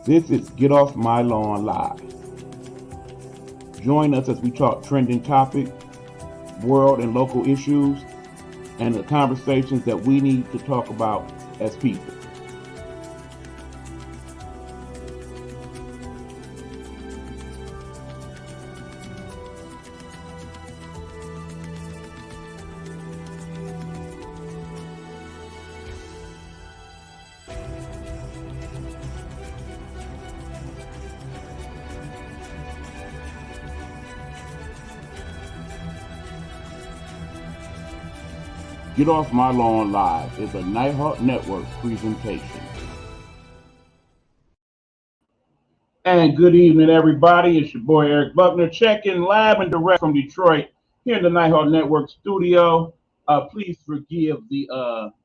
This is Get Off My Lawn Live. Join us as we talk trending topics, world and local issues, and the conversations that we need to talk about as people. Get Off My Lawn Live is a Nighthawk Network presentation. And good evening, everybody. It's your boy Eric Buckner, checking live and direct from Detroit here in the Nighthawk Network studio. Please forgive the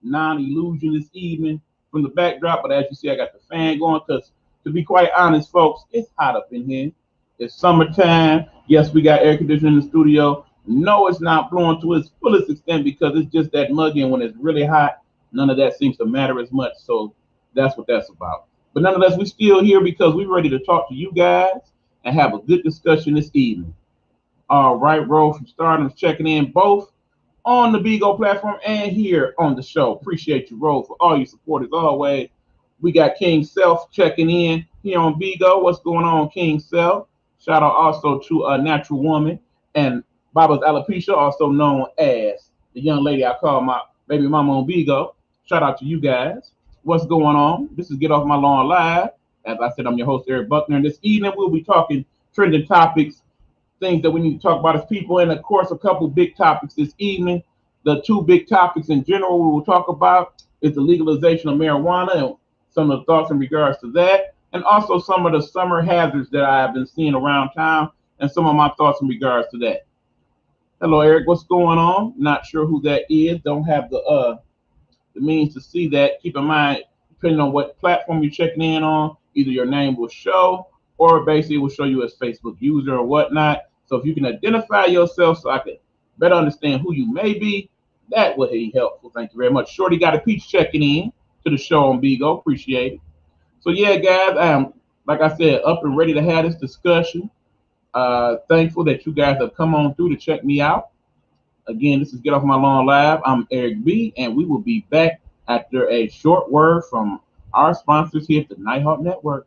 non-illusion this evening from the backdrop, but as you see, I got the fan going because, to be quite honest, folks, it's hot up in here. It's summertime. Yes, we got air conditioning in the studio. No, it's not blowing to its fullest extent because it's just that muggy, and when it's really hot, none of that seems to matter as much. So that's what that's about. But nonetheless, we're still here because we're ready to talk to you guys and have a good discussion this evening. All right, Ro from Stardom's checking in both on the Bigo platform and here on the show. Appreciate you, Ro, for all your support as always. We got King Self checking in here on Bigo. What's going on, King Self? Shout out also to a Natural Woman and Baba's Alopecia, also known as the young lady I call my baby mama on Bigo. Shout out to you guys. What's going on? This is Get Off My Lawn Live. As I said, I'm your host, Eric Buckner, and this evening we'll be talking trending topics, things that we need to talk about as people, and of course, a couple big topics this evening. The two big topics in general we will talk about is the legalization of marijuana and some of the thoughts in regards to that, and also some of the summer hazards that I have been seeing around town and some of my thoughts in regards to that. Hello, Eric. What's going on? Not sure who that is. Don't have the means to see that. Keep in mind, depending on what platform you're checking in on, either your name will show or basically it will show you as Facebook user or whatnot. So if you can identify yourself so I can better understand who you may be, that would be helpful. Thank you very much. Shorty got a peach checking in to the show on Bigo. Appreciate it. So yeah, guys, I am, like I said, up and ready to have this discussion. Thankful that you guys have come on through to check me out. Again, this is Get Off My Lawn Live. I'm Eric B, and we will be back after a short word from our sponsors here at the Nighthawk Network.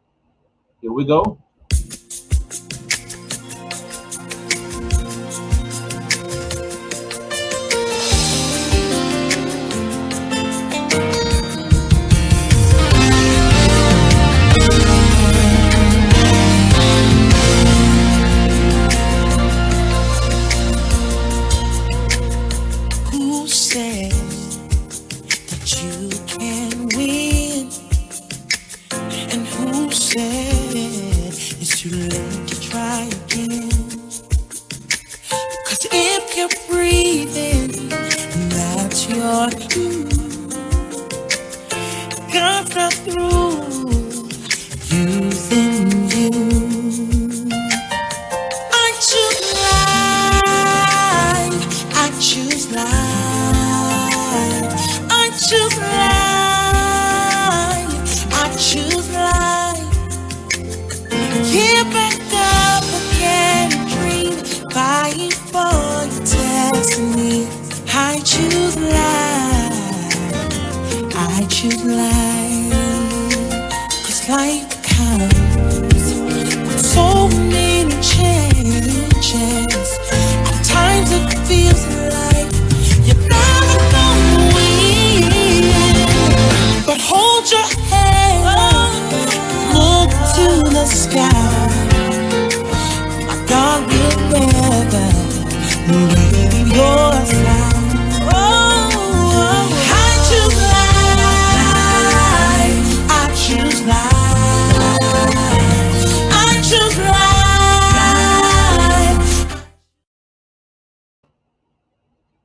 Here we go.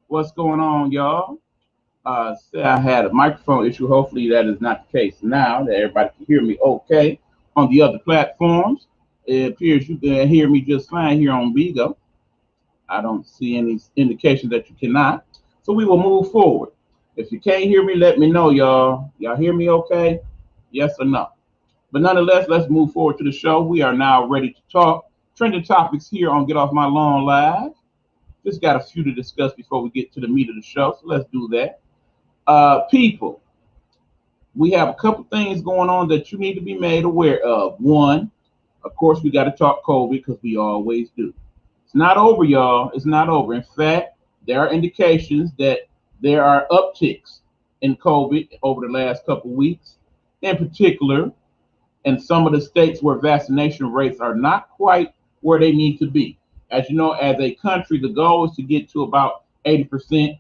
What's going on, y'all? Say I had a microphone issue. Hopefully that is not the case now, that everybody can hear me okay on the other platforms. It appears you can hear me just fine here on Bigo. I don't see any indication that you cannot. So we will move forward. If you can't hear me, let me know, y'all. Y'all hear me okay? Yes or no? But nonetheless, let's move forward to the show. We are now ready to talk trending topics here on Get Off My Lawn Live. Just got a few to discuss before we get to the meat of the show, so let's do that. People, we have a couple things going on that you need to be made aware of. One, of course, we got to talk COVID because we always do. It's not over, y'all. It's not over. In fact, there are indications that there are upticks in COVID over the last couple weeks. In particular, in some of the states where vaccination rates are not quite where they need to be. As you know, as a country, the goal is to get to about 80%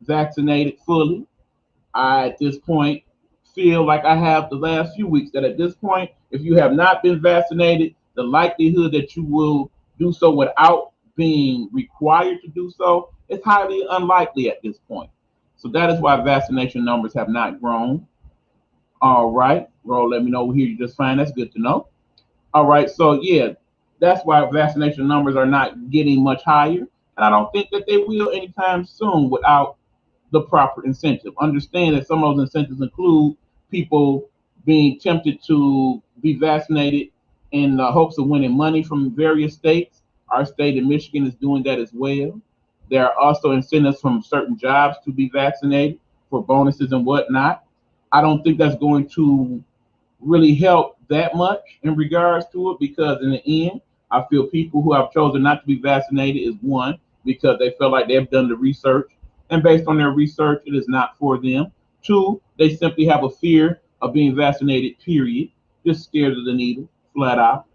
vaccinated fully. I, at this point, feel like I have the last few weeks that at this point, if you have not been vaccinated, the likelihood that you will do so without being required to do so is highly unlikely at this point. So that is why vaccination numbers have not grown. All right, Roll, let me know we hear you just fine. That's good to know. All right, so yeah, that's why vaccination numbers are not getting much higher. And I don't think that they will anytime soon without the proper incentive. Understand that some of those incentives include people being tempted to be vaccinated in the hopes of winning money from various states. Our state in Michigan is doing that as well. There are also incentives from certain jobs to be vaccinated for bonuses and whatnot. I don't think that's going to really help that much in regards to it because in the end, I feel people who have chosen not to be vaccinated is one, because they feel like they've done the research and based on their research, it is not for them. Two, they simply have a fear of being vaccinated, period. Just scared of the needle, flat out.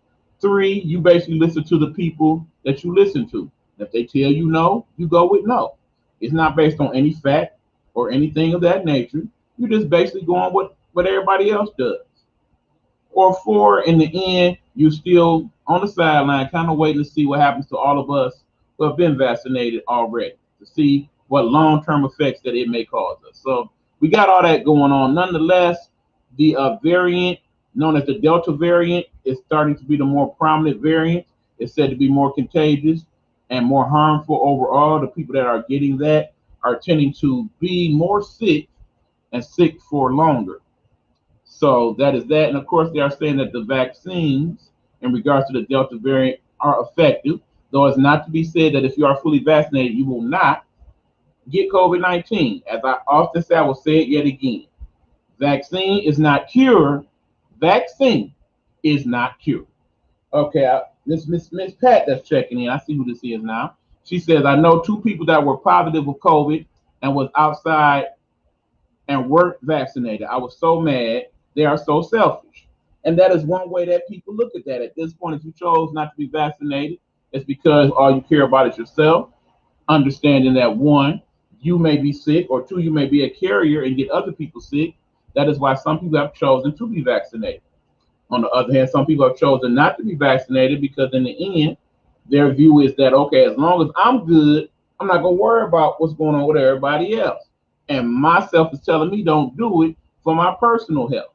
Three, you basically listen to the people that you listen to. If they tell you no, you go with no. It's not based on any fact or anything of that nature. You're just basically going with what everybody else does. Or four, in the end, you still on the sideline, kind of waiting to see what happens to all of us who have been vaccinated already, to see what long-term effects that it may cause us. So we got all that going on. Nonetheless, the variant known as the Delta variant is starting to be the more prominent variant. It's said to be more contagious and more harmful overall. The people that are getting that are tending to be more sick and sick for longer. So that is that. And of course, they are saying that the vaccines in regards to the Delta variant are effective, though it's not to be said that if you are fully vaccinated, you will not get COVID-19. As I often say, I will say it yet again. Vaccine is not cure. Vaccine is not cure. Okay, this Miss Pat that's checking in. I see who this is now. She says, I know two people that were positive with COVID and was outside and weren't vaccinated. I was so mad. They are so selfish. And that is one way that people look at that. At this point, if you chose not to be vaccinated, it's because all you care about is yourself. Understanding that one, you may be sick, or two, you may be a carrier and get other people sick. That is why some people have chosen to be vaccinated. On the other hand, some people have chosen not to be vaccinated because in the end, their view is that, okay, as long as I'm good, I'm not going to worry about what's going on with everybody else. And myself is telling me don't do it for my personal health.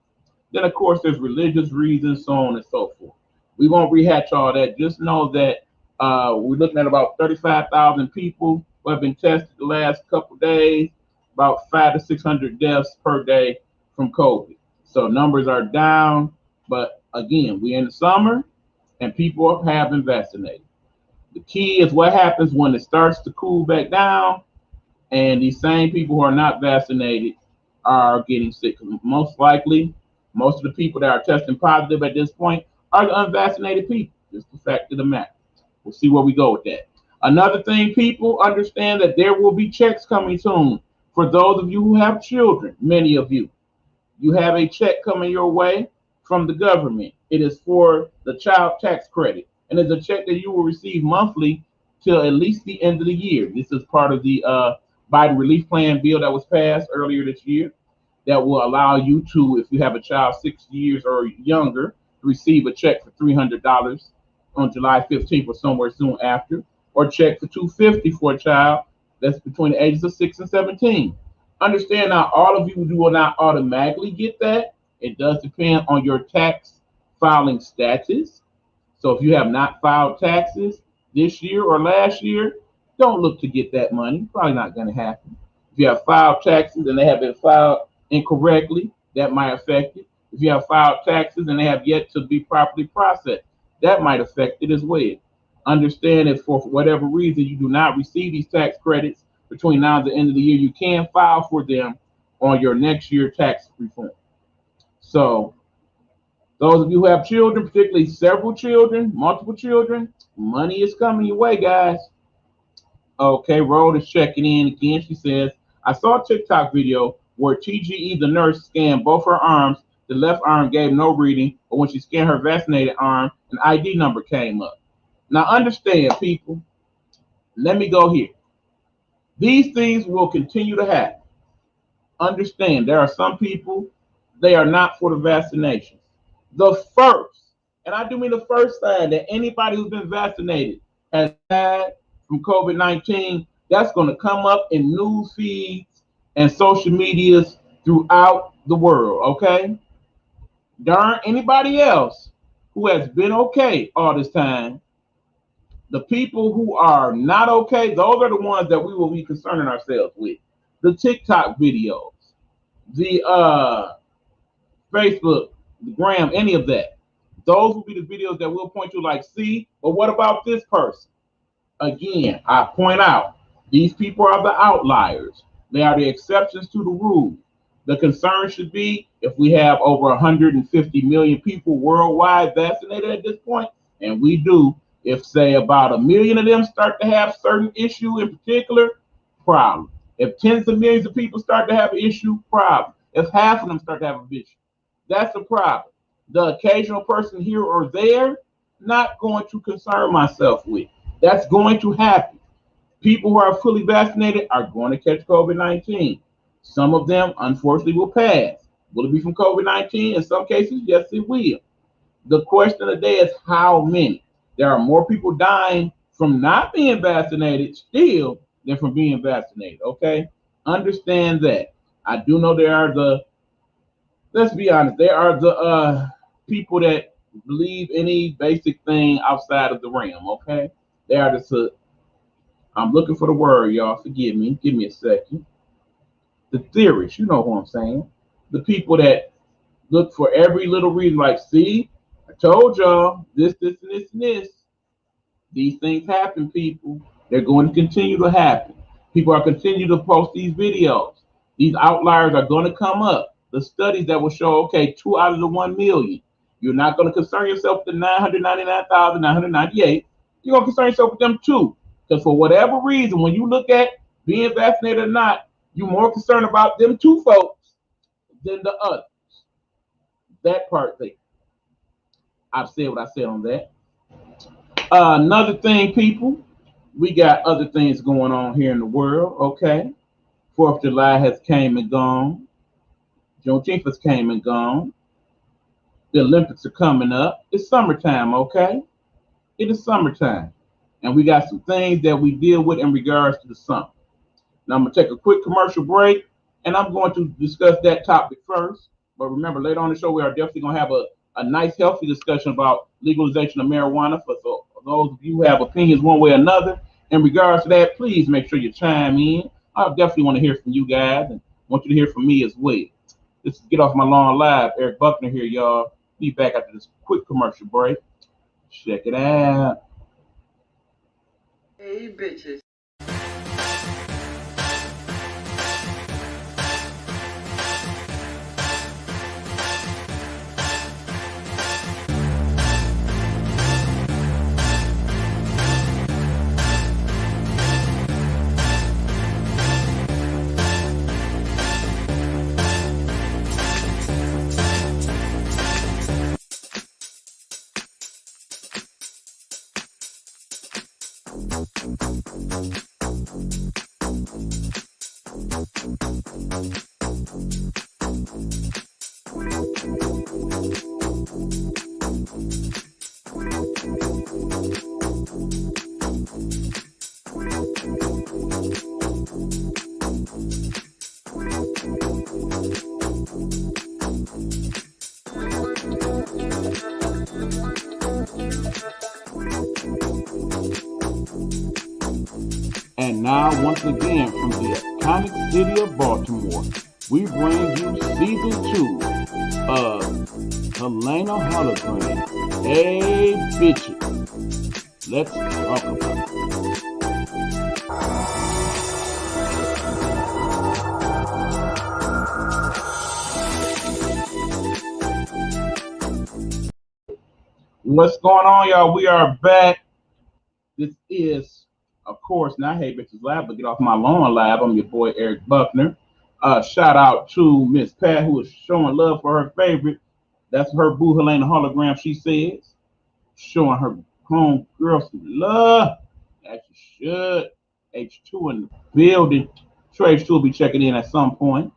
Then, of course, there's religious reasons, so on and so forth. We won't rehatch all that. Just know that we're looking at about 35,000 people who have been tested the last couple of days, about 500 to 600 deaths per day from COVID. So numbers are down, but again, we're in the summer and people have been vaccinated. The key is what happens when it starts to cool back down and these same people who are not vaccinated are getting sick. Most likely, most of the people that are testing positive at this point are the unvaccinated people. Just the fact of the matter. We'll see where we go with that. Another thing, people understand that there will be checks coming soon. For those of you who have children, many of you, you have a check coming your way from the government. It is for the child tax credit, and it's a check that you will receive monthly till at least the end of the year. This is part of the Biden relief plan bill that was passed earlier this year that will allow you to, if you have a child 6 years or younger, receive a check for $300 on July 15th or somewhere soon after, or check for $250 for a child that's between the ages of 6 and 17. Understand now, all of you will not automatically get that. It does depend on your tax filing status. So if you have not filed taxes this year or last year, don't look to get that money. Probably not going to happen. If you have filed taxes and they have been filed incorrectly, that might affect it. If you have filed taxes and they have yet to be properly processed, that might affect it as well. Understand if for whatever reason you do not receive these tax credits between now and the end of the year, you can file for them on your next year tax reform. So those of you who have children, particularly several children, multiple children, money is coming your way, guys. Okay, Rhoda is checking in again. She says, I saw a TikTok video where TGE, the nurse, scanned both her arms. The left arm gave no reading, but when she scanned her vaccinated arm, an ID number came up. Now, understand, people, let me go here. These things will continue to happen. Understand, there are some people, they are not for the vaccinations. The first, and I do mean the first sign that anybody who's been vaccinated has died from COVID-19, that's going to come up in news feeds and social medias throughout the world, okay? Darn anybody else who has been okay all this time, the people who are not okay, those are the ones that we will be concerning ourselves with. The TikTok videos, the Facebook, the Gram, any of that. Those will be the videos that we'll point to like, see, but what about this person? Again, I point out, these people are the outliers. They are the exceptions to the rule. The concern should be if we have over 150 million people worldwide vaccinated at this point, and we do, if say about 1 million of them start to have certain issue in particular, problem. If tens of millions of people start to have an issue, problem. If half of them start to have an issue, that's a problem. The occasional person here or there, not going to concern myself with. That's going to happen. People who are fully vaccinated are going to catch COVID-19. Some of them, unfortunately, will pass. Will it be from COVID-19? In some cases, yes, it will. The question of the day is how many? There are more people dying from not being vaccinated still than from being vaccinated, okay? Understand that. I do know there are the, let's be honest, there are the people that believe any basic thing outside of the realm, okay? They are the, I'm looking for the word, y'all. Forgive me. Give me a second. The theorists, you know who I'm saying. The people that look for every little reason, like, see, I told y'all this, and this, and this. These things happen, people. They're going to continue to happen. People are continuing to post these videos. These outliers are going to come up. The studies that will show, okay, 2 out of the 1 million. You're not going to concern yourself with the 999,998. You're going to concern yourself with them too. Because for whatever reason, when you look at being vaccinated or not, you're more concerned about them two folks than the others. That part there. I've said what I said on that. Another thing, people, we got other things going on here in the world, okay? 4th of July has came and gone. Juneteenth has came and gone. The Olympics are coming up. It's summertime, okay? It is summertime. And we got some things that we deal with in regards to the summer. Now, I'm going to take a quick commercial break, and I'm going to discuss that topic first. But remember, later on in the show, we are definitely going to have a nice, healthy discussion about legalization of marijuana. For those of you who have opinions one way or another in regards to that, please make sure you chime in. I definitely want to hear from you guys and want you to hear from me as well. This is Get Off My Lawn Live. Eric Buckner here, y'all. Be back after this quick commercial break. Check it out. Hey, bitches. And now, once again, from the iconic city of Baltimore, we bring you season 2 of Helena Hologram. Hey, bitches, let's talk about it. What's going on, y'all? We are back. This is, of course, not Hey Bitches Lab, but Get Off My Lawn Lab. I'm your boy, Eric Buckner. Shout out to Miss Pat, who is showing love for her favorite. That's her boo, Helena Hologram, she says. Showing her home girl some love. As she should. H2 in the building. Sure, H2 will be checking in at some point.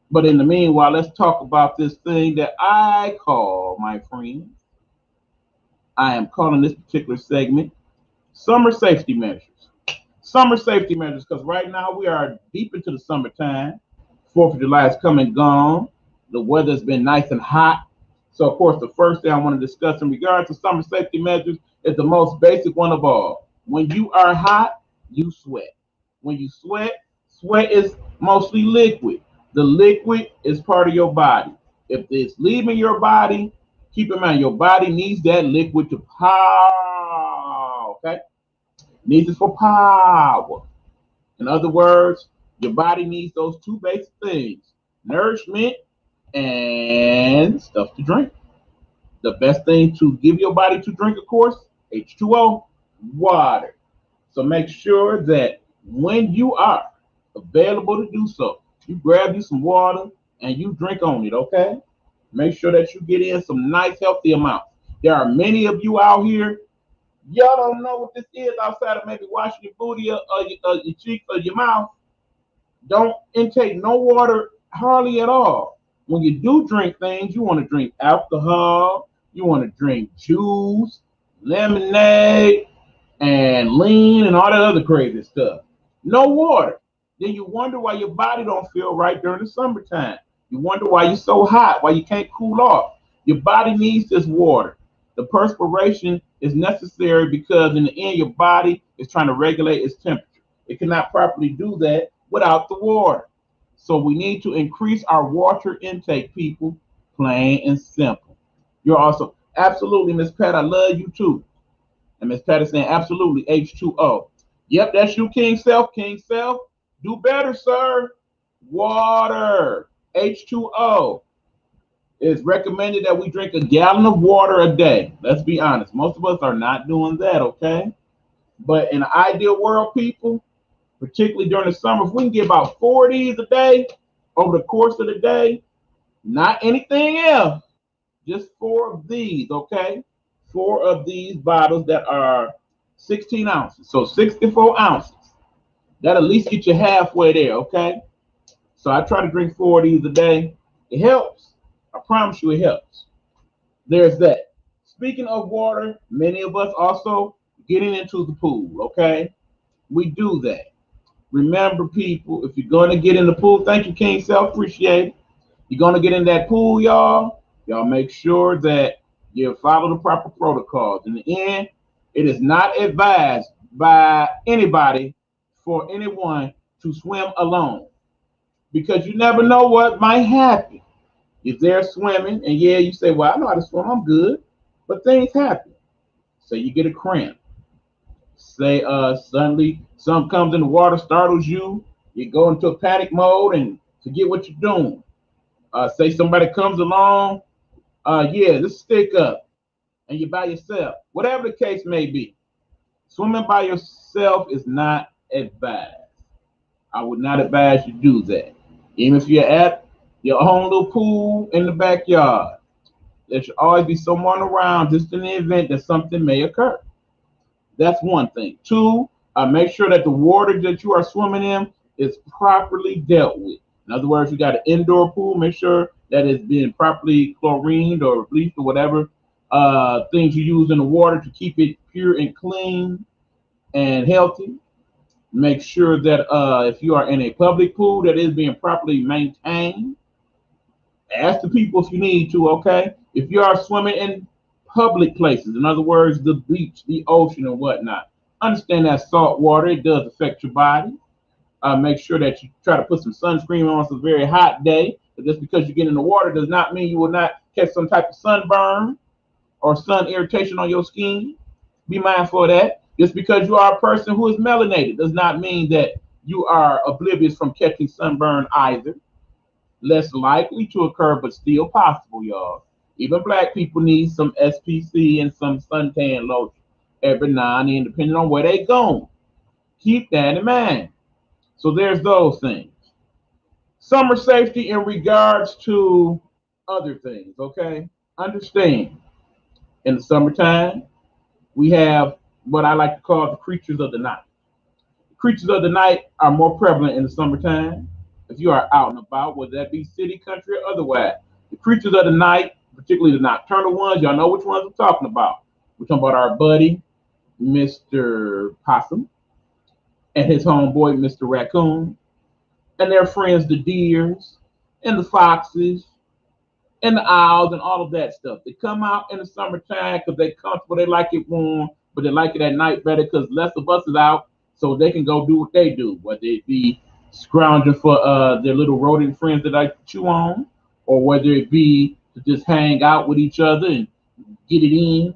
But in the meanwhile, let's talk about this thing that I call, my friends. I am calling this particular segment Summer Safety Measures. Summer safety measures, because right now we are deep into the summertime. 4th of July is come and gone. The weather's been nice and hot. So, of course, the first thing I want to discuss in regards to summer safety measures is the most basic one of all. When you are hot, you sweat. When you sweat, sweat is mostly liquid. The liquid is part of your body. If it's leaving your body, keep in mind your body needs that liquid to power. Okay? Needs it for power. In other words, your body needs those two basic things: nourishment and stuff to drink. The best thing to give your body to drink, of course, H2O, water. So make sure that when you are available to do so, you grab you some water and you drink on it, okay? Make sure that you get in some nice, healthy amounts. There are many of you out here, y'all don't know what this is outside of maybe washing your booty or your cheeks or your mouth. Don't intake no water hardly at all. When you do drink things, you want to drink alcohol, you want to drink juice, lemonade, and lean and all that other crazy stuff. No water. Then you wonder why your body don't feel right during the summertime. You wonder why you're so hot, why you can't cool off. Your body needs this water. The perspiration is necessary because in the end your body is trying to regulate its temperature. It cannot properly do that without the water. So we need to increase our water intake, people, plain and simple. You're also absolutely, Miss Pat, I love you too. And Miss Pat is saying absolutely H2O. Yep, that's you, King Self. King Self, do better, sir. Water, H2O. It's recommended that we drink a gallon of water a day. Let's be honest. Most of us are not doing that, okay? But in an ideal world, people, particularly during the summer, if we can get about 4 of these a day over the course of the day, not anything else, just 4 of these, okay? 4 of these bottles that are 16 ounces, so 64 ounces. That at least get you halfway there, okay? So I try to drink 4 of these a day. It helps. I promise you it helps. There's that. Speaking of water, many of us also getting into the pool, okay? We do that. Remember, people, if you're going to get in the pool, thank you, King Self, appreciate it. You're going to get in that pool, y'all make sure that you follow the proper protocols. In the end, it is not advised by anybody for anyone to swim alone because you never know what might happen. If they're swimming, and yeah, you say, well, I know how to swim, I'm good, but things happen. So you get a cramp. Say suddenly something comes in the water, startles you, you go into a panic mode and forget what you're doing. Say somebody comes along, yeah, just stick up, and you're by yourself. Whatever the case may be, swimming by yourself is not advised. I would not advise you do that. Even if you're at your own little pool in the backyard, there should always be someone around just in the event that something may occur. That's one thing. 2, make sure that the water that you are swimming in is properly dealt with. In other words, you got an indoor pool, make sure that it's being properly chlorined or bleached or whatever things you use in the water to keep it pure and clean and healthy. Make sure that if you are in a public pool, that is being properly maintained. Ask the people if you need to, okay? If you are swimming in public places, in other words, the beach, the ocean, and whatnot, understand that salt water, it does affect your body. Make sure that you try to put some sunscreen on. It's a very hot day. But just because you get in the water does not mean you will not catch some type of sunburn or sun irritation on your skin. Be mindful of that. Just because you are a person who is melanated does not mean that you are oblivious from catching sunburn either. Less likely to occur, but still possible, y'all. Even black people need some SPC and some suntan lotion every now and then, depending on where they going. Keep that in mind. So there's those things. Summer safety in regards to other things, okay? Understand, in the summertime, we have what I like to call the creatures of the night. Creatures of the night are more prevalent in the summertime. If you are out and about, whether that be city, country, or otherwise, the creatures of the night, particularly the nocturnal ones, y'all know which ones I'm talking about. We're talking about our buddy, Mr. Possum, and his homeboy, Mr. Raccoon, and their friends, the deers, and the foxes, and the owls, and all of that stuff. They come out in the summertime because they comfortable, they like it warm, but they like it at night better because less of us is out, so they can go do what they do, whether it be scrounging for their little rodent friends that like to chew on, or whether it be to just hang out with each other and get it in.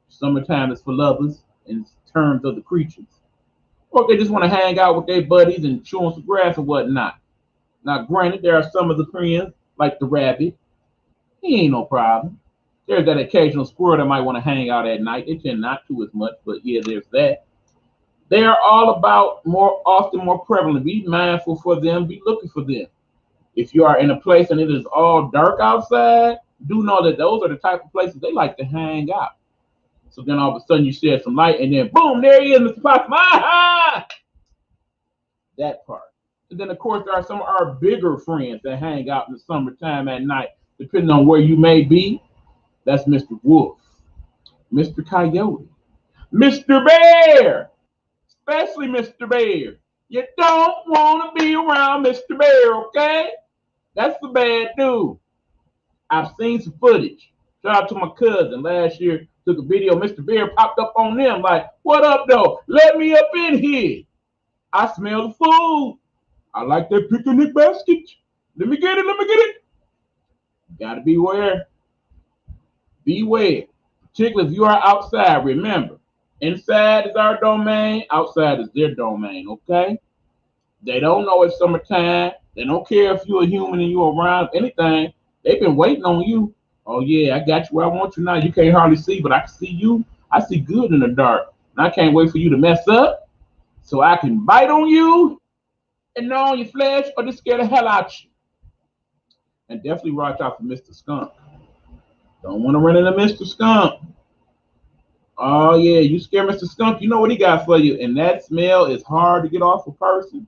Summertime is for lovers in terms of the creatures. Or they just want to hang out with their buddies and chew on some grass and whatnot. Now, granted, there are some of the friends, like the rabbit. He ain't no problem. There's that occasional squirrel that might want to hang out at night. They tend not to as much, but yeah, there's that. They are all about more often more prevalent. Be mindful for them. Be looking for them. If you are in a place and it is all dark outside, do know that those are the type of places they like to hang out. So then all of a sudden you shed some light, and then boom, there he is, Mr. Possum. Ah! That part. And then of course there are some of our bigger friends that hang out in the summertime at night, depending on where you may be. That's Mr. Wolf, Mr. Coyote, Mr. Bear, especially Mr. Bear. You don't want to be around Mr. Bear, okay? That's the bad dude. I've seen some footage. Shout out to my cousin. Last year, took a video. Mr. Bear popped up on them like, what up, though? Let me up in here. I smell the food. I like that picnic basket. Let me get it. Let me get it. Gotta beware. Beware. Particularly if you are outside, remember, inside is our domain, outside is their domain, okay? They don't know it's summertime. They don't care if you're a human and you're around anything. They've been waiting on you. Oh, yeah, I got you where I want you now. You can't hardly see, but I can see you. I see good in the dark. And I can't wait for you to mess up so I can bite on you and gnaw on your flesh or just scare the hell out you. And definitely watch out for Mr. Skunk. Don't want to run into Mr. Skunk. Oh, yeah, you scare Mr. Skunk, you know what he got for you. And that smell is hard to get off a person.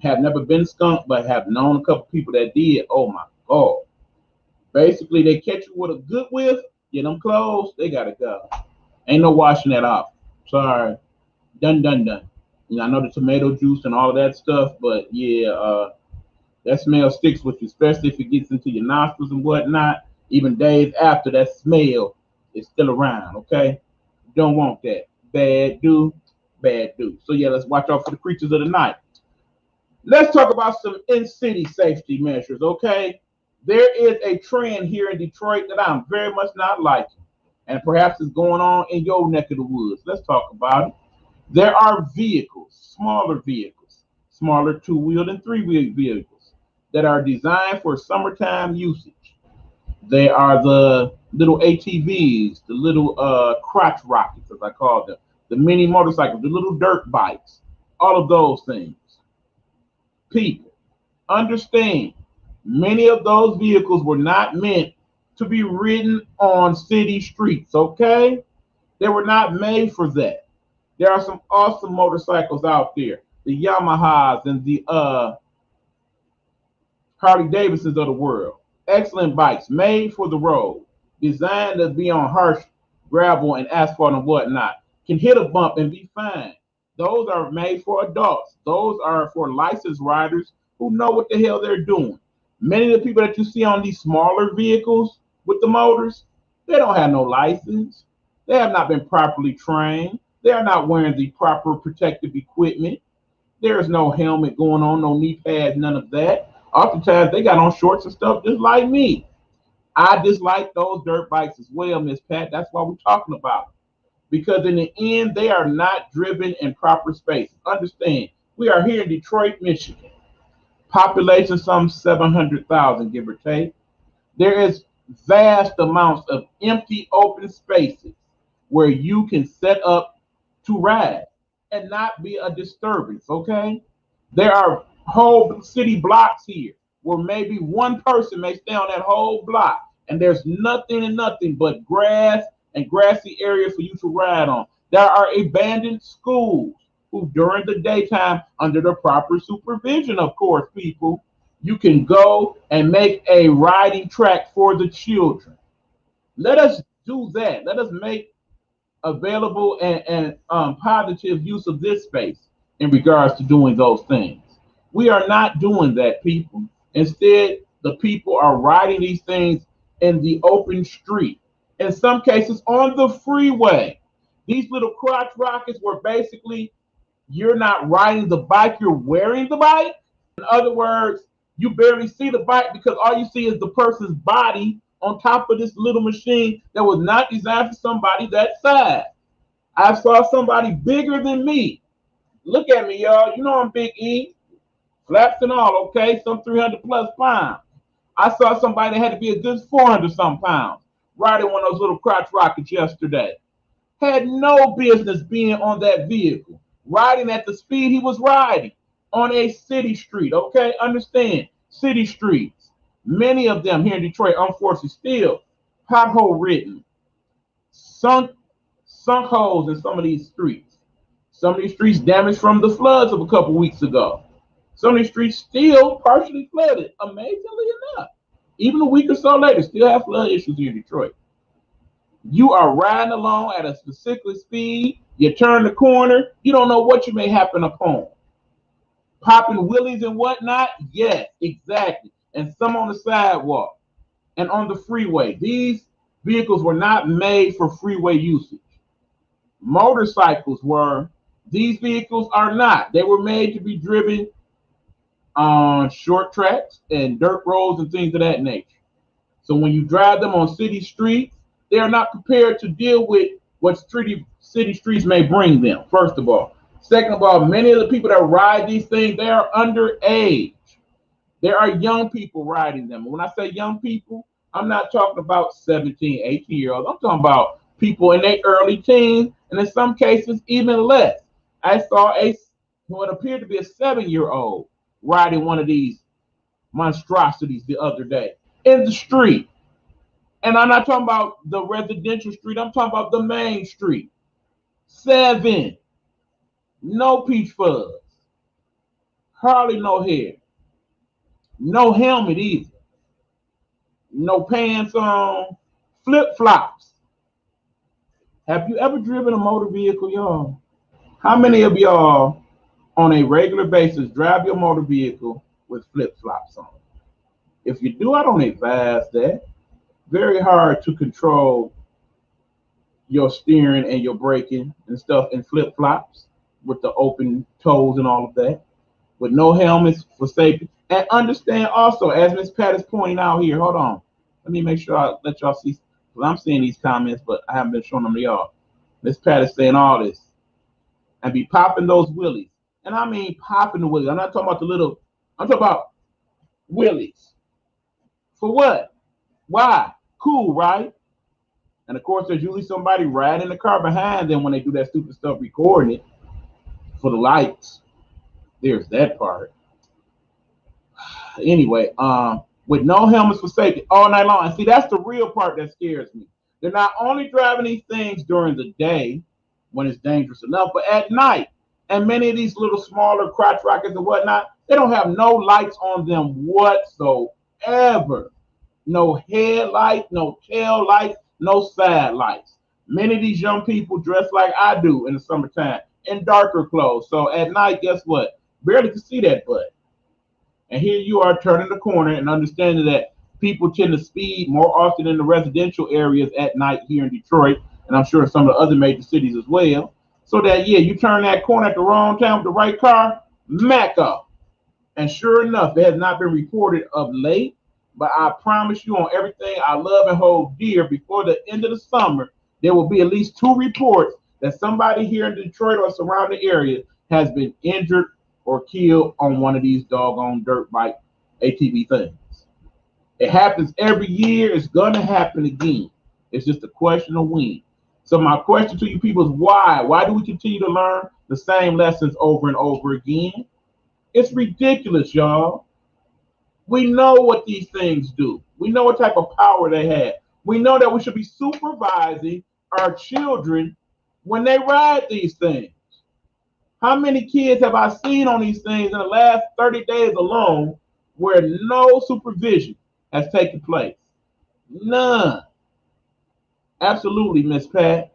Have never been skunked, but have known a couple people that did. Oh, my God. Basically, they catch you with a good whiff, get them close, they got to go. Ain't no washing that off. Sorry. Done, done, done. You know, I know the tomato juice and all of that stuff, but yeah, that smell sticks with you, especially if it gets into your nostrils and whatnot. Even days after, that smell is still around, okay? Don't want that. Bad dude, bad dude. So yeah, let's watch out for the creatures of the night. Let's talk about some in-city safety measures, okay? There is a trend here in Detroit that I'm very much not liking, and perhaps it's going on in your neck of the woods. Let's talk about it. There are vehicles, smaller two-wheeled and three-wheeled vehicles that are designed for summertime usage. They are the little ATVs, the little crotch rockets, as I call them, the mini motorcycles, the little dirt bikes, all of those things. People, understand, many of those vehicles were not meant to be ridden on city streets, okay? They were not made for that. There are some awesome motorcycles out there, the Yamahas and the Harley Davidsons of the world. Excellent bikes made for the road, designed to be on harsh gravel and asphalt and whatnot. Can hit a bump and be fine. Those are made for adults. Those are for licensed riders who know what the hell they're doing. Many of the people that you see on these smaller vehicles with the motors, they don't have no license. They have not been properly trained. They are not wearing the proper protective equipment. There's no helmet going on, no knee pads, none of that. Oftentimes they got on shorts and stuff just like me. I dislike those dirt bikes as well, Miss Pat. That's why we're talking about it. Because in the end, they are not driven in proper space. Understand, we are here in Detroit, Michigan. Population some 700,000, give or take. There is vast amounts of empty open spaces where you can set up to ride and not be a disturbance, okay? There are whole city blocks here where maybe one person may stay on that whole block and there's nothing and nothing but grass and grassy areas for you to ride on. There are abandoned schools who during the daytime, under the proper supervision, of course, people, you can go and make a riding track for the children. Let us do that. Let us make available and positive use of this space in regards to doing those things. We are not doing that, people. Instead, the people are riding these things in the open street. In some cases, on the freeway. These little crotch rockets were basically you're not riding the bike, you're wearing the bike. In other words, you barely see the bike because all you see is the person's body on top of this little machine that was not designed for somebody that size. I saw somebody bigger than me. Look at me, y'all. You know I'm Big E, flaps and all, okay? Some 300 plus pounds. I saw somebody that had to be a good 400 some pounds riding one of those little crotch rockets yesterday. Had no business being on that vehicle, riding at the speed he was riding on a city street, okay? Understand, city streets. Many of them here in Detroit, unfortunately, still pothole ridden, sunk holes in some of these streets. Some of these streets damaged from the floods of a couple weeks ago. Some of these streets still partially flooded, amazingly enough. Even a week or so later, still have flood issues here in Detroit. You are riding along at a specific speed, you turn the corner, you don't know what you may happen upon. Popping wheelies and whatnot? Yes, exactly. And some on the sidewalk and on the freeway. These vehicles were not made for freeway usage. Motorcycles were. These vehicles are not. They were made to be driven on short tracks and dirt roads and things of that nature. So when you drive them on city streets, they are not prepared to deal with what city streets may bring them, first of all. Second of all, many of the people that ride these things, they are underage. There are young people riding them. When I say young people, I'm not talking about 17, 18-year-olds. I'm talking about people in their early teens, and in some cases, even less. I saw what appeared to be a 7-year-old riding one of these monstrosities the other day in the street. And I'm not talking about the residential street. I'm talking about the main street. 7. No peach fuzz. Hardly no hair. No helmet either. No pants on. Flip-flops. Have you ever driven a motor vehicle, y'all? How many of y'all on a regular basis drive your motor vehicle with flip-flops on? If you do, I don't advise that. Very hard to control your steering and your braking and stuff in flip-flops with the open toes and all of that, with no helmets for safety. And understand also, as Miss Pat is pointing out here, hold on. Let me make sure I let y'all see. Well, I'm seeing these comments, but I haven't been showing them to y'all. Miss Pat is saying all this. And be popping those wheelies. And I mean popping the wheelies. I'm not talking about the little, I'm talking about wheelies. For what? Why? Cool, right? And of course, there's usually somebody riding in the car behind them when they do that stupid stuff, recording it for the lights. There's that part. Anyway, with no helmets for safety all night long. And see, that's the real part that scares me. They're not only driving these things during the day when it's dangerous enough, but at night. And many of these little smaller crotch rockets and whatnot, they don't have no lights on them whatsoever. No headlight, no tail lights, no side lights. Many of these young people dress like I do in the summertime in darker clothes. So at night, guess what? Barely can see that butt. And here you are turning the corner and understanding that people tend to speed more often in the residential areas at night here in Detroit, and I'm sure in some of the other major cities as well. So that, yeah, you turn that corner at the wrong time with the right car, Mecca. And sure enough, it has not been reported of late, but I promise you on everything I love and hold dear, before the end of the summer, there will be at least 2 reports that somebody here in Detroit or surrounding area has been injured or killed on one of these doggone dirt bike ATV things. It happens every year. It's going to happen again. It's just a question of when. So my question to you people is why? Why do we continue to learn the same lessons over and over again? It's ridiculous, y'all. We know what these things do. We know what type of power they have. We know that we should be supervising our children when they ride these things. How many kids have I seen on these things in the last 30 days alone where no supervision has taken place? None. Absolutely, Miss Pat.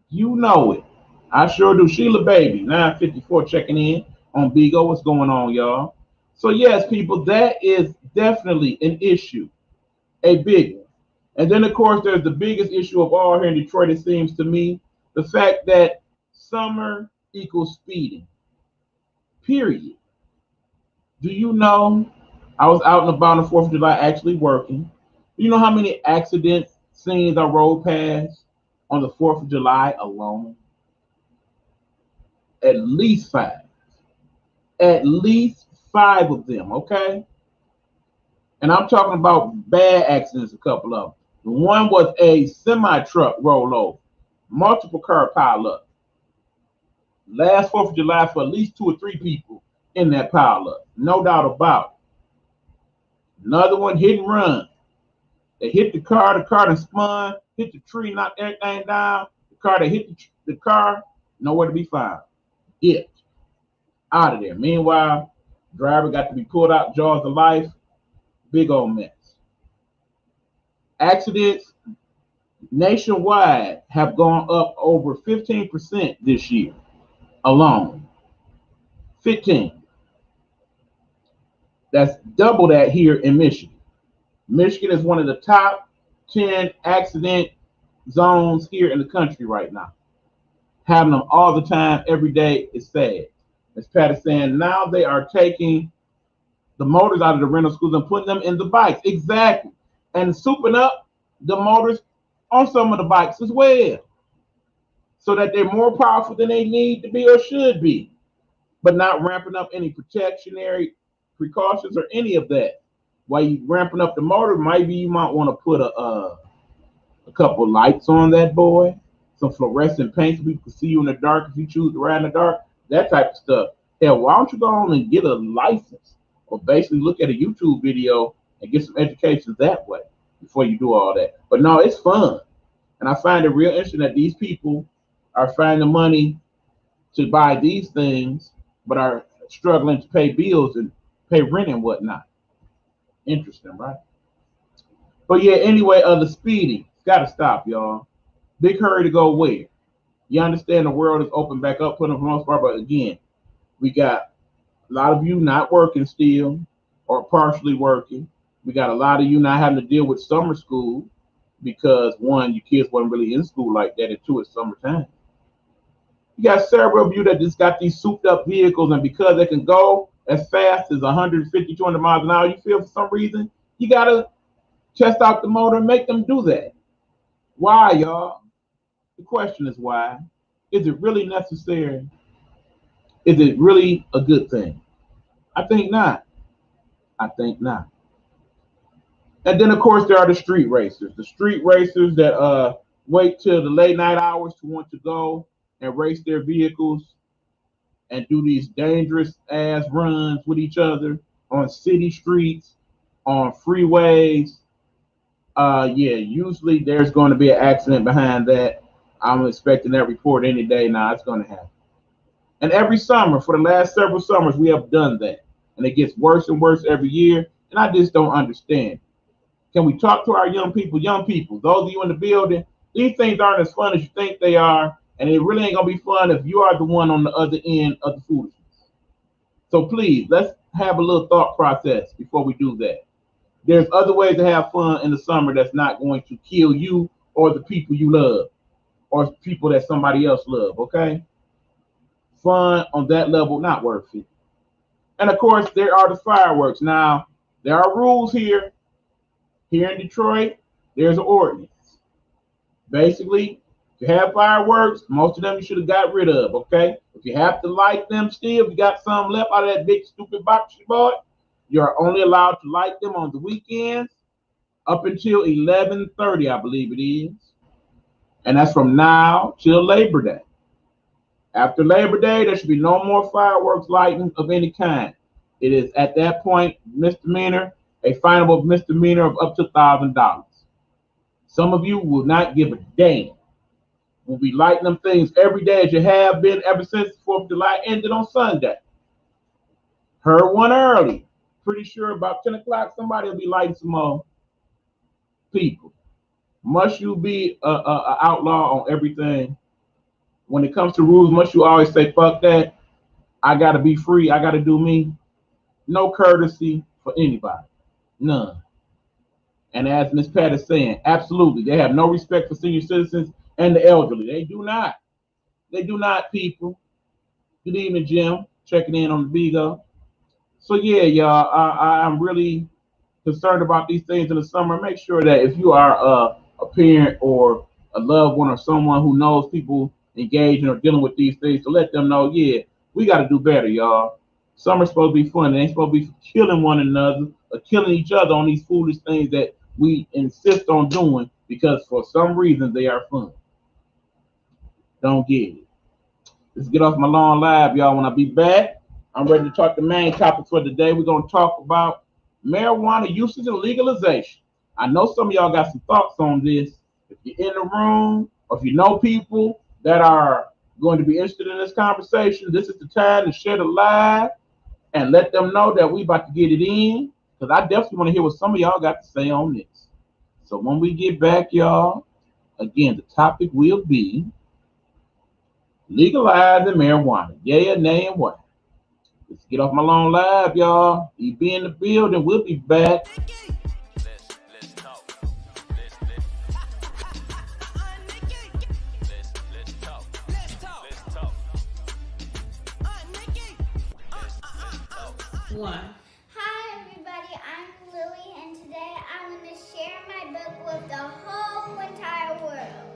You know it. I sure do. Sheila Baby, 954 checking in on Bigo. What's going on, y'all? So yes, people, that is definitely an issue, a big one. And then, of course, there's the biggest issue of all here in Detroit, it seems to me, the fact that summer equals speeding, period. Do you know, I was out and about on the 4th of July actually working. Do you know how many accidents scenes I rode past on the 4th of July alone? At least 5. At least 5 of them, okay? And I'm talking about bad accidents, a couple of them. One was a semi-truck rollover, multiple car pileup. Last 4th of July for at least 2 or 3 people in that pileup, no doubt about it. Another one, hit and run. They hit the car done spun, hit the tree, knocked everything down. The car that hit the car, nowhere to be found. Hit. Out of there. Meanwhile, driver got to be pulled out, jaws of life. Big old mess. Accidents nationwide have gone up over 15% this year alone. 15. That's double that here in Michigan. Michigan is one of the top 10 accident zones here in the country right now. Having them all the time, every day is sad. As Pat is saying, now they are taking the motors out of the rental schools and putting them in the bikes. Exactly. And souping up the motors on some of the bikes as well, so that they're more powerful than they need to be or should be, but not ramping up any protectionary precautions or any of that. While you ramping up the motor, maybe you might want to put a couple lights on that boy, some fluorescent paint so people can see you in the dark if you choose to ride in the dark, that type of stuff. Hell, why don't you go on and get a license, or basically look at a YouTube video and get some education that way before you do all that? But no, it's fun. And I find it real interesting that these people are finding the money to buy these things, but are struggling to pay bills and pay rent and whatnot. Interesting, right? But yeah, anyway, the speeding, got to stop, y'all. Big hurry to go where? You understand the world is open back up for the most part, but again, we got a lot of you not working still or partially working. We got a lot of you not having to deal with summer school because, one, your kids wasn't really in school like that, and 2, it's summertime. You got several of you that just got these souped up vehicles, and because they can go as fast as 150, 200 miles an hour, you feel for some reason you got to test out the motor and make them do that. Why, y'all? The question is why. Is it really necessary? Is it really a good thing? I think not. I think not. And then, of course, there are the street racers. The street racers that wait till the late night hours to want to go and race their vehicles and do these dangerous ass runs with each other on city streets, on freeways. Yeah, usually there's going to be an accident behind that. I'm expecting that report any day now. It's going to happen. And every summer, for the last several summers, we have done that. And it gets worse and worse every year. And I just don't understand. Can we talk to our young people? Young people, those of you in the building, these things aren't as fun as you think they are. And it really ain't going to be fun if you are the one on the other end of the foolishness. So please, let's have a little thought process before we do that. There's other ways to have fun in the summer that's not going to kill you or the people you love or people that somebody else love, okay? Fun on that level, not worth it. And of course, there are the fireworks. Now, there are rules here. Here in Detroit, there's an ordinance. Basically, if you have fireworks, most of them you should have got rid of, okay? If you have to light them still, if you got some left out of that big stupid box you bought, you're only allowed to light them on the weekends up until 11:30, I believe it is. And that's from now till Labor Day. After Labor Day, there should be no more fireworks lighting of any kind. It is at that point misdemeanor, a finable misdemeanor of up to $1,000. Some of you will not give a damn. We'll be lighting them things every day as you have been ever since the 4th of July ended on Sunday. Heard one early. Pretty sure about 10 o'clock somebody will be lighting some more people. Must you be a outlaw on everything? When it comes to rules, must you always say, fuck that? I got to be free. I got to do me. No courtesy for anybody. None. And as Ms. Pat is saying, absolutely, they have no respect for senior citizens and the elderly. They do not. They do not, people. Good evening, Jim. Checking in on the Bigo. So, yeah, y'all, I'm really concerned about these things in the summer. Make sure that if you are a parent or a loved one or someone who knows people engaging or dealing with these things, to let them know, yeah, we got to do better, y'all. Summer's supposed to be fun. It ain't supposed to be killing one another or killing each other on these foolish things that we insist on doing because for some reason they are fun. Don't get it. Let's get off my long live, y'all. When I be back, I'm ready to talk the main topic for the day. We're going to talk about marijuana usage and legalization. I know some of y'all got some thoughts on this. If you're in the room or if you know people that are going to be interested in this conversation, this is the time to share the live and let them know that we about to get it in, because I definitely want to hear what some of y'all got to say on this. So when we get back, y'all, again, the topic will be legalizing marijuana. Yeah, nay, and what? Let's get off my long live, y'all. You be in the building. We'll be back. Let's talk. One. Hi everybody, I'm Lily and today I'm going to share my book with the whole entire world.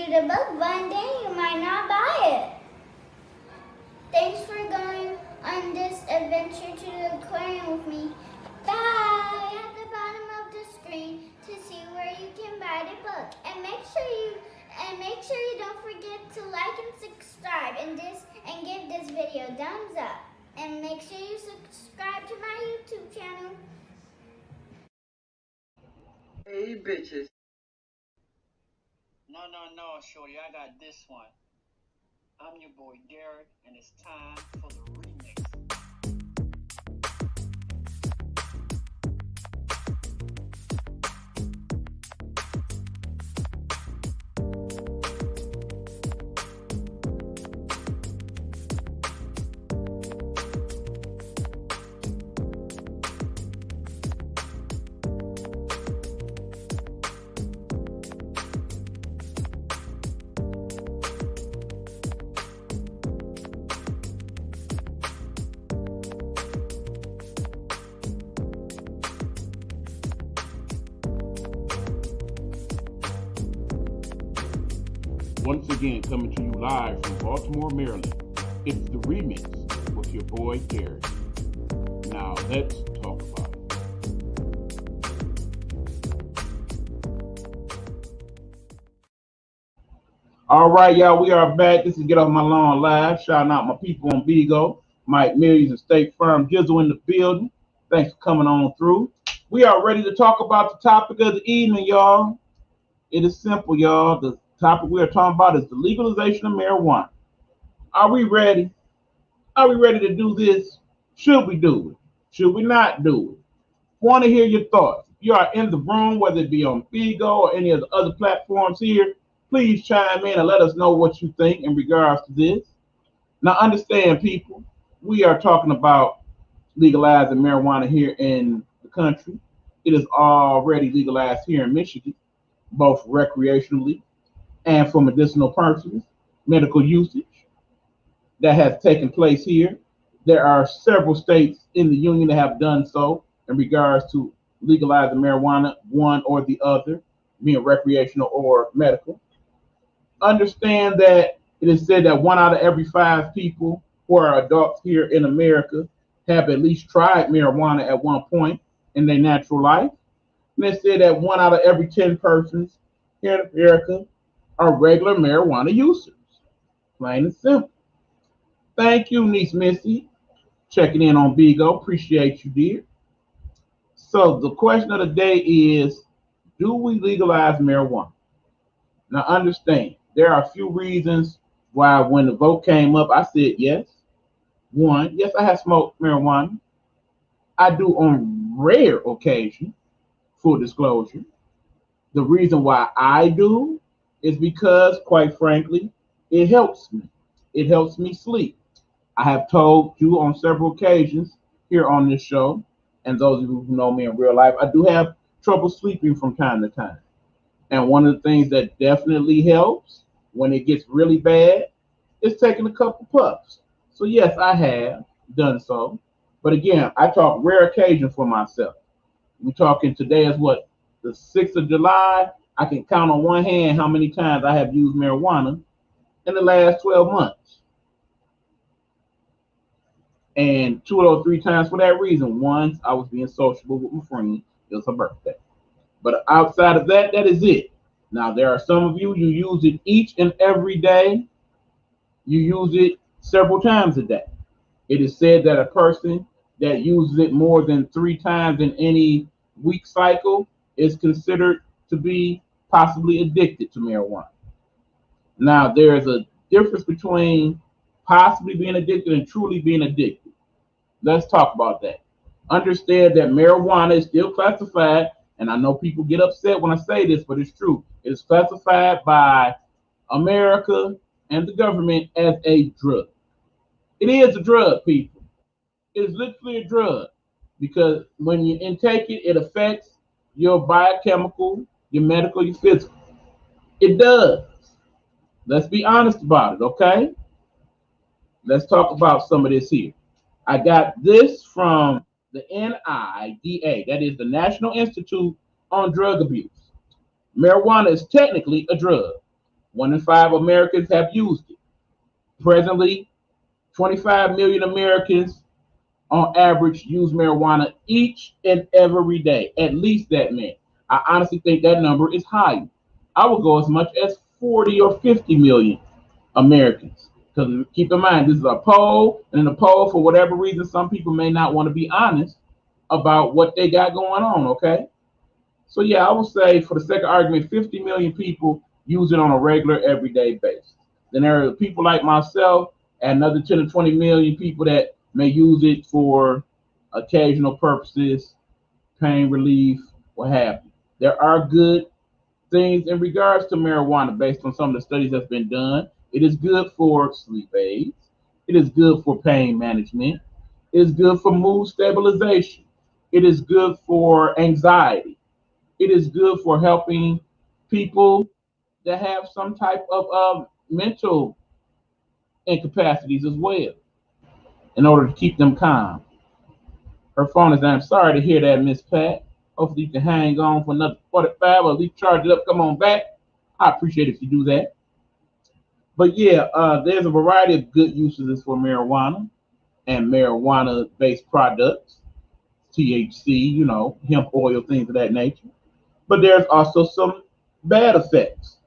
The book, one day you might not buy it. Thanks for going on this adventure to the aquarium with me. Bye! At the bottom of the screen to see where you can buy the book. And make sure you don't forget to like and subscribe and give this video a thumbs up. And make sure you subscribe to my YouTube channel. Hey bitches. No, shorty, I got this one. I'm your boy Derek, and it's time for the remix. Once again, coming to you live from Baltimore, Maryland. It's the remix with your boy Derek. Now let's talk about it. All right, y'all, we are back. This is Get Off My Lawn Live. Shouting out my people on Bigo, Mike Millions and State Farm, Jizzle in the building. Thanks for coming on through. We are ready to talk about the topic of the evening, y'all. It is simple, y'all. The topic we are talking about is the legalization of marijuana. Are we ready? Are we ready to do this? Should we do it? Should we not do it? Want to hear your thoughts. If you are in the room, whether it be on Bigo or any of the other platforms here, please chime in and let us know what you think in regards to this. Now, understand, people, we are talking about legalizing marijuana here in the country. It is already legalized here in Michigan, both recreationally and for medicinal purposes, medical usage that has taken place here. There are several states in the union that have done so in regards to legalizing marijuana, one or the other, being recreational or medical. Understand that it is said that 1 out of every 5 people who are adults here in America have at least tried marijuana at one point in their natural life. And they said that 1 out of every 10 persons here in America are regular marijuana users. Plain and simple. Thank you, niece Missy, checking in on Bigo. Appreciate you, dear. So the question of the day is, do we legalize marijuana? Now understand, there are a few reasons why when the vote came up, I said yes. One, yes, I have smoked marijuana. I do on rare occasion, full disclosure. The reason why I do is because, quite frankly, it helps me. It helps me sleep. I have told you on several occasions here on this show, and those of you who know me in real life, I do have trouble sleeping from time to time. And one of the things that definitely helps when it gets really bad is taking a couple puffs. So yes, I have done so. But again, I talk rare occasion for myself. We're talking today is what, the 6th of July. I can count on one hand how many times I have used marijuana in the last 12 months. And 2 or 3 times for that reason. Once I was being sociable with my friend. It was her birthday. But outside of that, that is it. Now, there are some of you, you use it each and every day. You use it several times a day. It is said that a person that uses it more than 3 times in any week cycle is considered to be possibly addicted to marijuana. Now, there is a difference between possibly being addicted and truly being addicted. Let's talk about that. Understand that marijuana is still classified, and I know people get upset when I say this, but it's true. It is classified by America and the government as a drug. It is a drug, people. It is literally a drug because when you intake it, it affects your biochemical, your medical, your physical. It does. Let's be honest about it, okay? Let's talk about some of this here. I got this from the NIDA, that is the National Institute on Drug Abuse. Marijuana is technically a drug. 1 in 5 Americans have used it. Presently, 25 million Americans on average use marijuana each and every day, at least that many. I honestly think that number is higher. I would go as much as 40 or 50 million Americans. Because keep in mind, this is a poll, and in a poll, for whatever reason, some people may not want to be honest about what they got going on, okay? So yeah, I would say for the sake of argument, 50 million people use it on a regular, everyday basis. Then there are people like myself and another 10 to 20 million people that may use it for occasional purposes, pain relief, what have you. There are good things in regards to marijuana based on some of the studies that's been done. It is good for sleep aids. It is good for pain management. It is good for mood stabilization. It is good for anxiety. It is good for helping people that have some type of mental incapacities as well in order to keep them calm. Her phone is down. I'm sorry to hear that, Miss Pat. Hopefully you can hang on for another 45 or at least charge it up. Come on back. I appreciate if you do that. But yeah, there's a variety of good uses for marijuana and marijuana-based products, THC, hemp oil, things of that nature. But there's also some bad effects.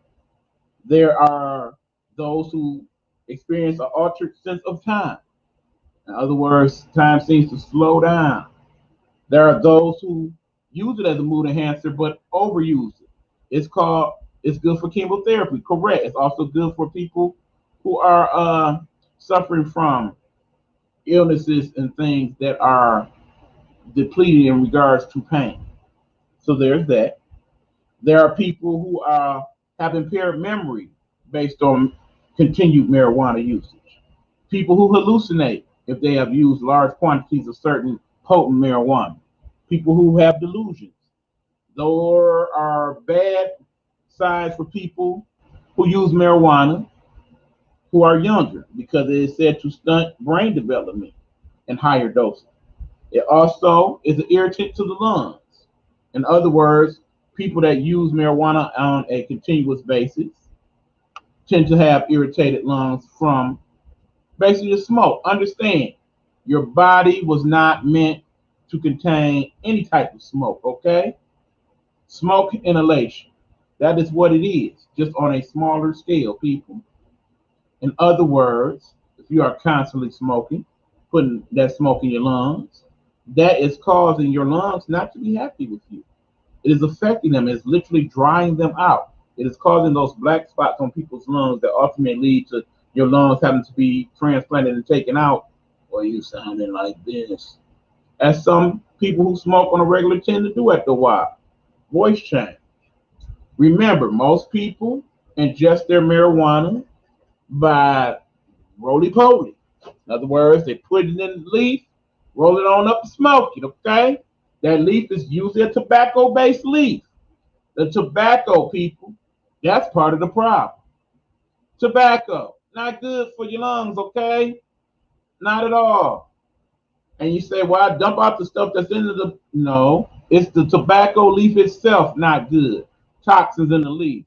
There are those who experience an altered sense of time. In other words, time seems to slow down. There are those who use it as a mood enhancer but overuse it. It's called it's good for chemotherapy, correct. It's also good for people who are suffering from illnesses and things that are depleted in regards to pain. So there's that. There are people who have impaired memory based on continued marijuana usage. People who hallucinate if they have used large quantities of certain potent marijuana. People who have delusions. Those are bad signs for people who use marijuana who are younger because it is said to stunt brain development in higher doses. It also is an irritant to the lungs. In other words, people that use marijuana on a continuous basis tend to have irritated lungs from basically the smoke. Understand, your body was not meant to contain any type of smoke, okay? Smoke inhalation. That is what it is, just on a smaller scale, people. In other words, if you are constantly smoking, putting that smoke in your lungs, that is causing your lungs not to be happy with you. It is affecting them. It's literally drying them out. It is causing those black spots on people's lungs that ultimately lead to your lungs having to be transplanted and taken out. Or you sounding like this. As some people who smoke on a regular tend to do after a while. Voice change. Remember, most people ingest their marijuana by roly poly. In other words, they put it in the leaf, roll it on up and smoke it, okay? That leaf is usually a tobacco based leaf. The tobacco, people, that's part of the problem. Tobacco, not good for your lungs, okay? Not at all. And you say, well, I dump out the stuff that's in the. No, it's the tobacco leaf itself not good. Toxins in the leaf.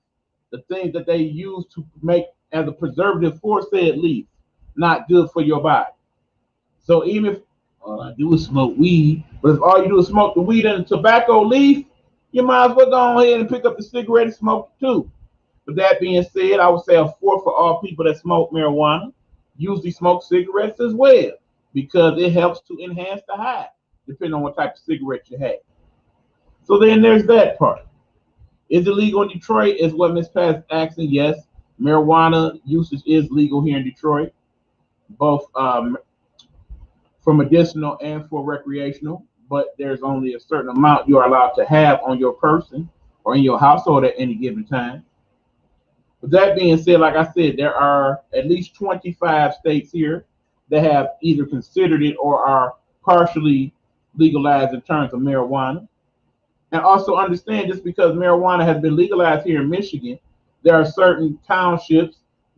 The things that they use to make as a preservative for said leaf, not good for your body. So even if all I do is smoke weed, but if all you do is smoke the weed and the tobacco leaf, you might as well go ahead and pick up the cigarette and smoke it too. With that being said, I would say a fourth for all people that smoke marijuana usually smoke cigarettes as well because it helps to enhance the high, depending on what type of cigarette you have. So then there's that part. Is it legal in Detroit? Is what Miss Pat is asking. Yes, marijuana usage is legal here in Detroit, both for medicinal and for recreational. But there's only a certain amount you are allowed to have on your person or in your household at any given time. With that being said, like I said, there are at least 25 states here that have either considered it or are partially legalized in terms of marijuana. And also understand just because marijuana has been legalized here in Michigan, there are certain townships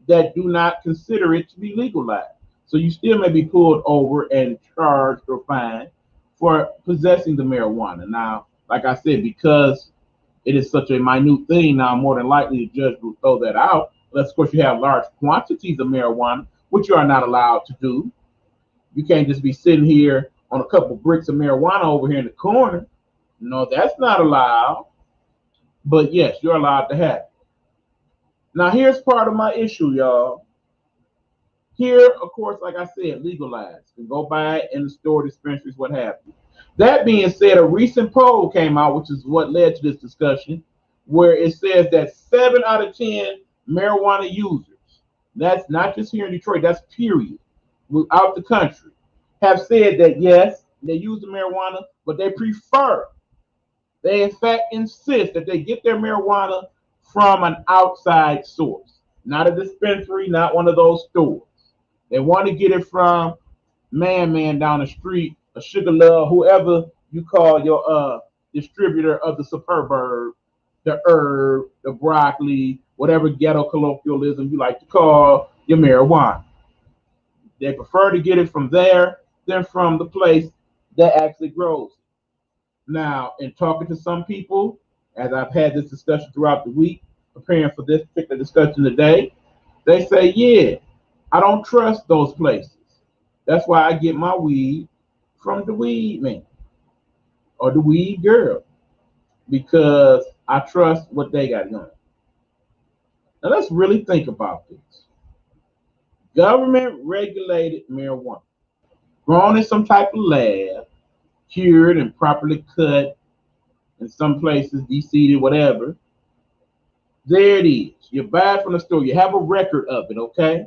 that do not consider it to be legalized. So you still may be pulled over and charged or fined for possessing the marijuana. Now, like I said, because it is such a minute thing now, more than likely the judge will throw that out. Unless, of course, you have large quantities of marijuana, which you are not allowed to do. You can't just be sitting here on a couple of bricks of marijuana over here in the corner. No, that's not allowed. But yes, you're allowed to have it. Now, here's part of my issue, y'all. Here, of course, like I said, legalized. You can go buy it in the store, dispensaries, what have you. That being said, a recent poll came out, which is what led to this discussion, where it says that 7 out of 10 marijuana users, that's not just here in Detroit, that's period, throughout the country, have said that yes, they use the marijuana, but they in fact insist that they get their marijuana from an outside source, not a dispensary, not one of those stores. They want to get it from man down the street, a sugar love, whoever you call your distributor of the superb, the herb, the broccoli, whatever ghetto colloquialism you like to call your marijuana. They prefer to get it from there than from the place that actually grows it. Now, in talking to some people, as I've had this discussion throughout the week, preparing for this particular discussion today, They say, yeah, I don't trust those places. That's why I get my weed from the weed man or the weed girl because I trust what they got going. Now let's really think about this. Government regulated marijuana, grown in some type of lab, cured and properly cut, in some places deseeded, whatever. There it is. You buy it from the store. You have a record of it, okay?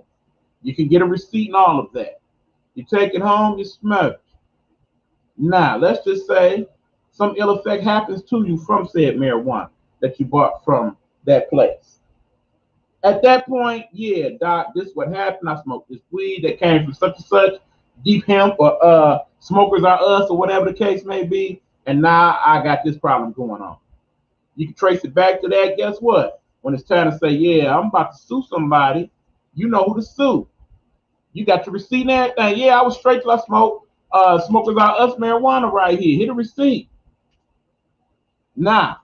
You can get a receipt and all of that. You take it home, you smoke it. Now, let's just say some ill effect happens to you from said marijuana that you bought from that place. At that point, yeah, doc, this is what happened. I smoked this weed that came from such and such, deep hemp or smokers are us or whatever the case may be, and now I got this problem going on. You can trace it back to that. Guess what? When it's time to say, yeah, I'm about to sue somebody, you know who to sue. You got your receipt and everything. Yeah, I was straight till I smoked smokers are us marijuana right here. Hit a receipt. Now,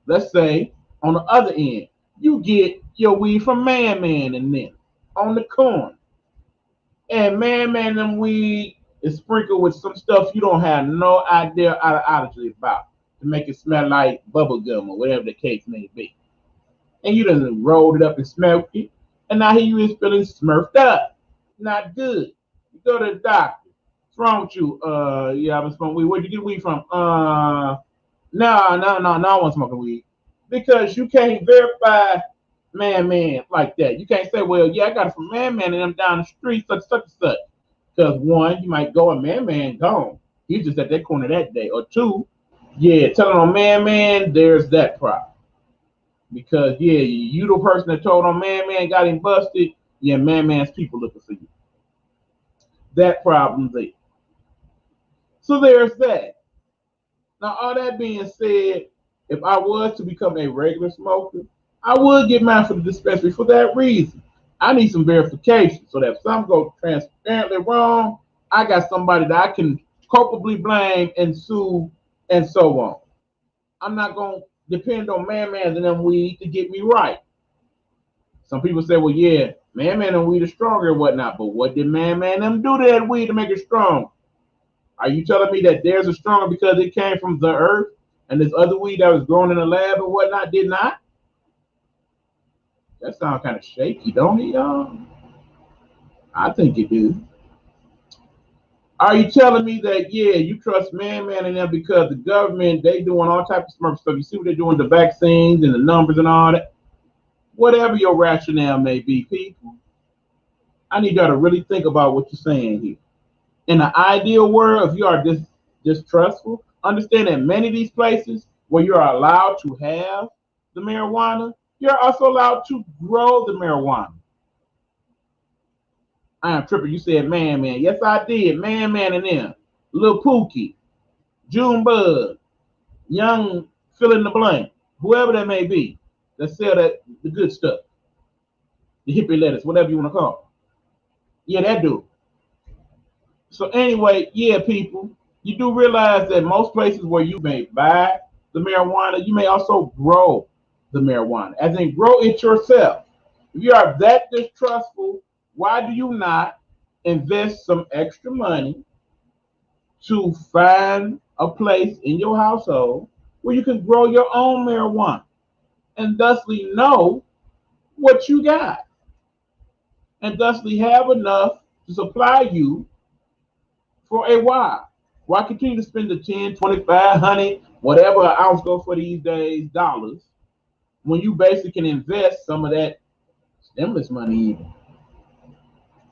let's say on the other end, you get your weed from Man Man and them on the corner. And Man them weed is sprinkled with some stuff you don't have no idea ideology about to make it smell like bubble gum or whatever the case may be. And you done rolled it up and smoked it, and now here you is feeling smurfed up. Not good. You go to the doctor. What's wrong with you? Yeah, I've been smoking weed. Where'd you get weed from? No, I wasn't smoking weed. Because you can't verify Man like that. You can't say, well, yeah, I got it from Man and them down the street, such and such. Because one, you might go and Man gone. He's just at that corner that day. Or two, yeah, telling on Man, there's that problem. Because yeah, you the person that told on Man got him busted. Yeah, Man's people looking for you. That problem's there. So there's that. Now, all that being said, if I was to become a regular smoker, I would get mine for the dispensary for that reason. I need some verification so that if something goes transparently wrong, I got somebody that I can culpably blame and sue and so on. I'm not going to depend on Man and them weed to get me right. Some people say, well, yeah, Man and weed is stronger and whatnot, but what did Man them do to that weed to make it strong? Are you telling me that theirs is stronger because it came from the earth and this other weed that was grown in a lab and whatnot did not? That sounds kind of shaky, don't it, y'all? I think it do. Are you telling me that, yeah, you trust Man and them because the government, they doing all types of smart stuff. You see what they're doing, the vaccines and the numbers and all that? Whatever your rationale may be, people, I need y'all to really think about what you're saying here. In the ideal world, if you are distrustful, understand that many of these places where you're allowed to have the marijuana, you're also allowed to grow the marijuana. I am tripping. You said Man. Yes, I did. Man and them. Lil Pookie, Junebug, Young fill in the blank, whoever that may be, that sell that the good stuff, the hippie lettuce, whatever you want to call it. Yeah, that dude. So anyway, yeah, people, you do realize that most places where you may buy the marijuana, you may also grow the marijuana, as in grow it yourself. If you are that distrustful, why do you not invest some extra money to find a place in your household where you can grow your own marijuana and thusly know what you got and thusly have enough to supply you for a while. Why continue to spend the 10, 25, 100, whatever an ounce go for these days, dollars, when you basically can invest some of that stimulus money even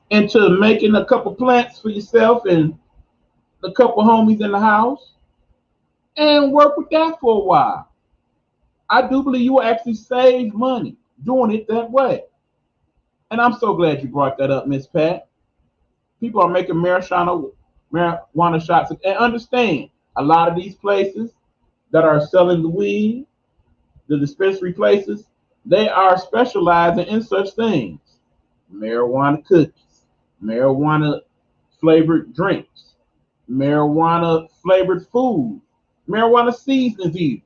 into making a couple plants for yourself and a couple homies in the house and work with that for a while. I do believe you will actually save money doing it that way. And I'm so glad you brought that up, Miss Pat. People are making marijuana shots. And understand, a lot of these places that are selling the weed, the dispensary places, they are specializing in such things. Marijuana cookies, marijuana flavored drinks, marijuana flavored food, marijuana seasonings even.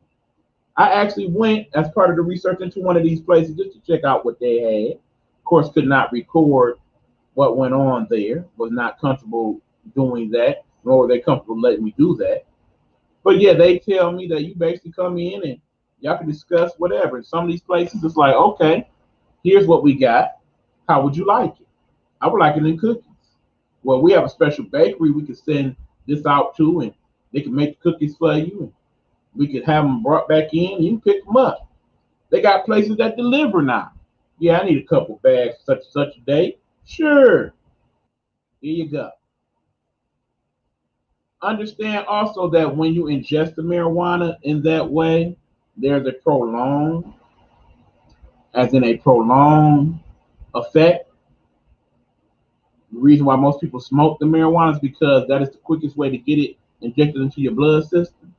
I actually went as part of the research into one of these places just to check out what they had. Of course, could not record what went on there, was not comfortable doing that, nor were they comfortable letting me do that. But yeah, they tell me that you basically come in and y'all can discuss whatever. In some of these places, it's like, okay, here's what we got. How would you like it? I would like it in cookies. Well, we have a special bakery we could send this out to, and they can make the cookies for you, and we could have them brought back in, and you can pick them up. They got places that deliver now. Yeah, I need a couple bags such and such a day. Sure, here you go. Understand also that when you ingest the marijuana in that way, there's a prolonged, as in a prolonged effect. The reason why most people smoke the marijuana is because that is the quickest way to get it injected into your blood system.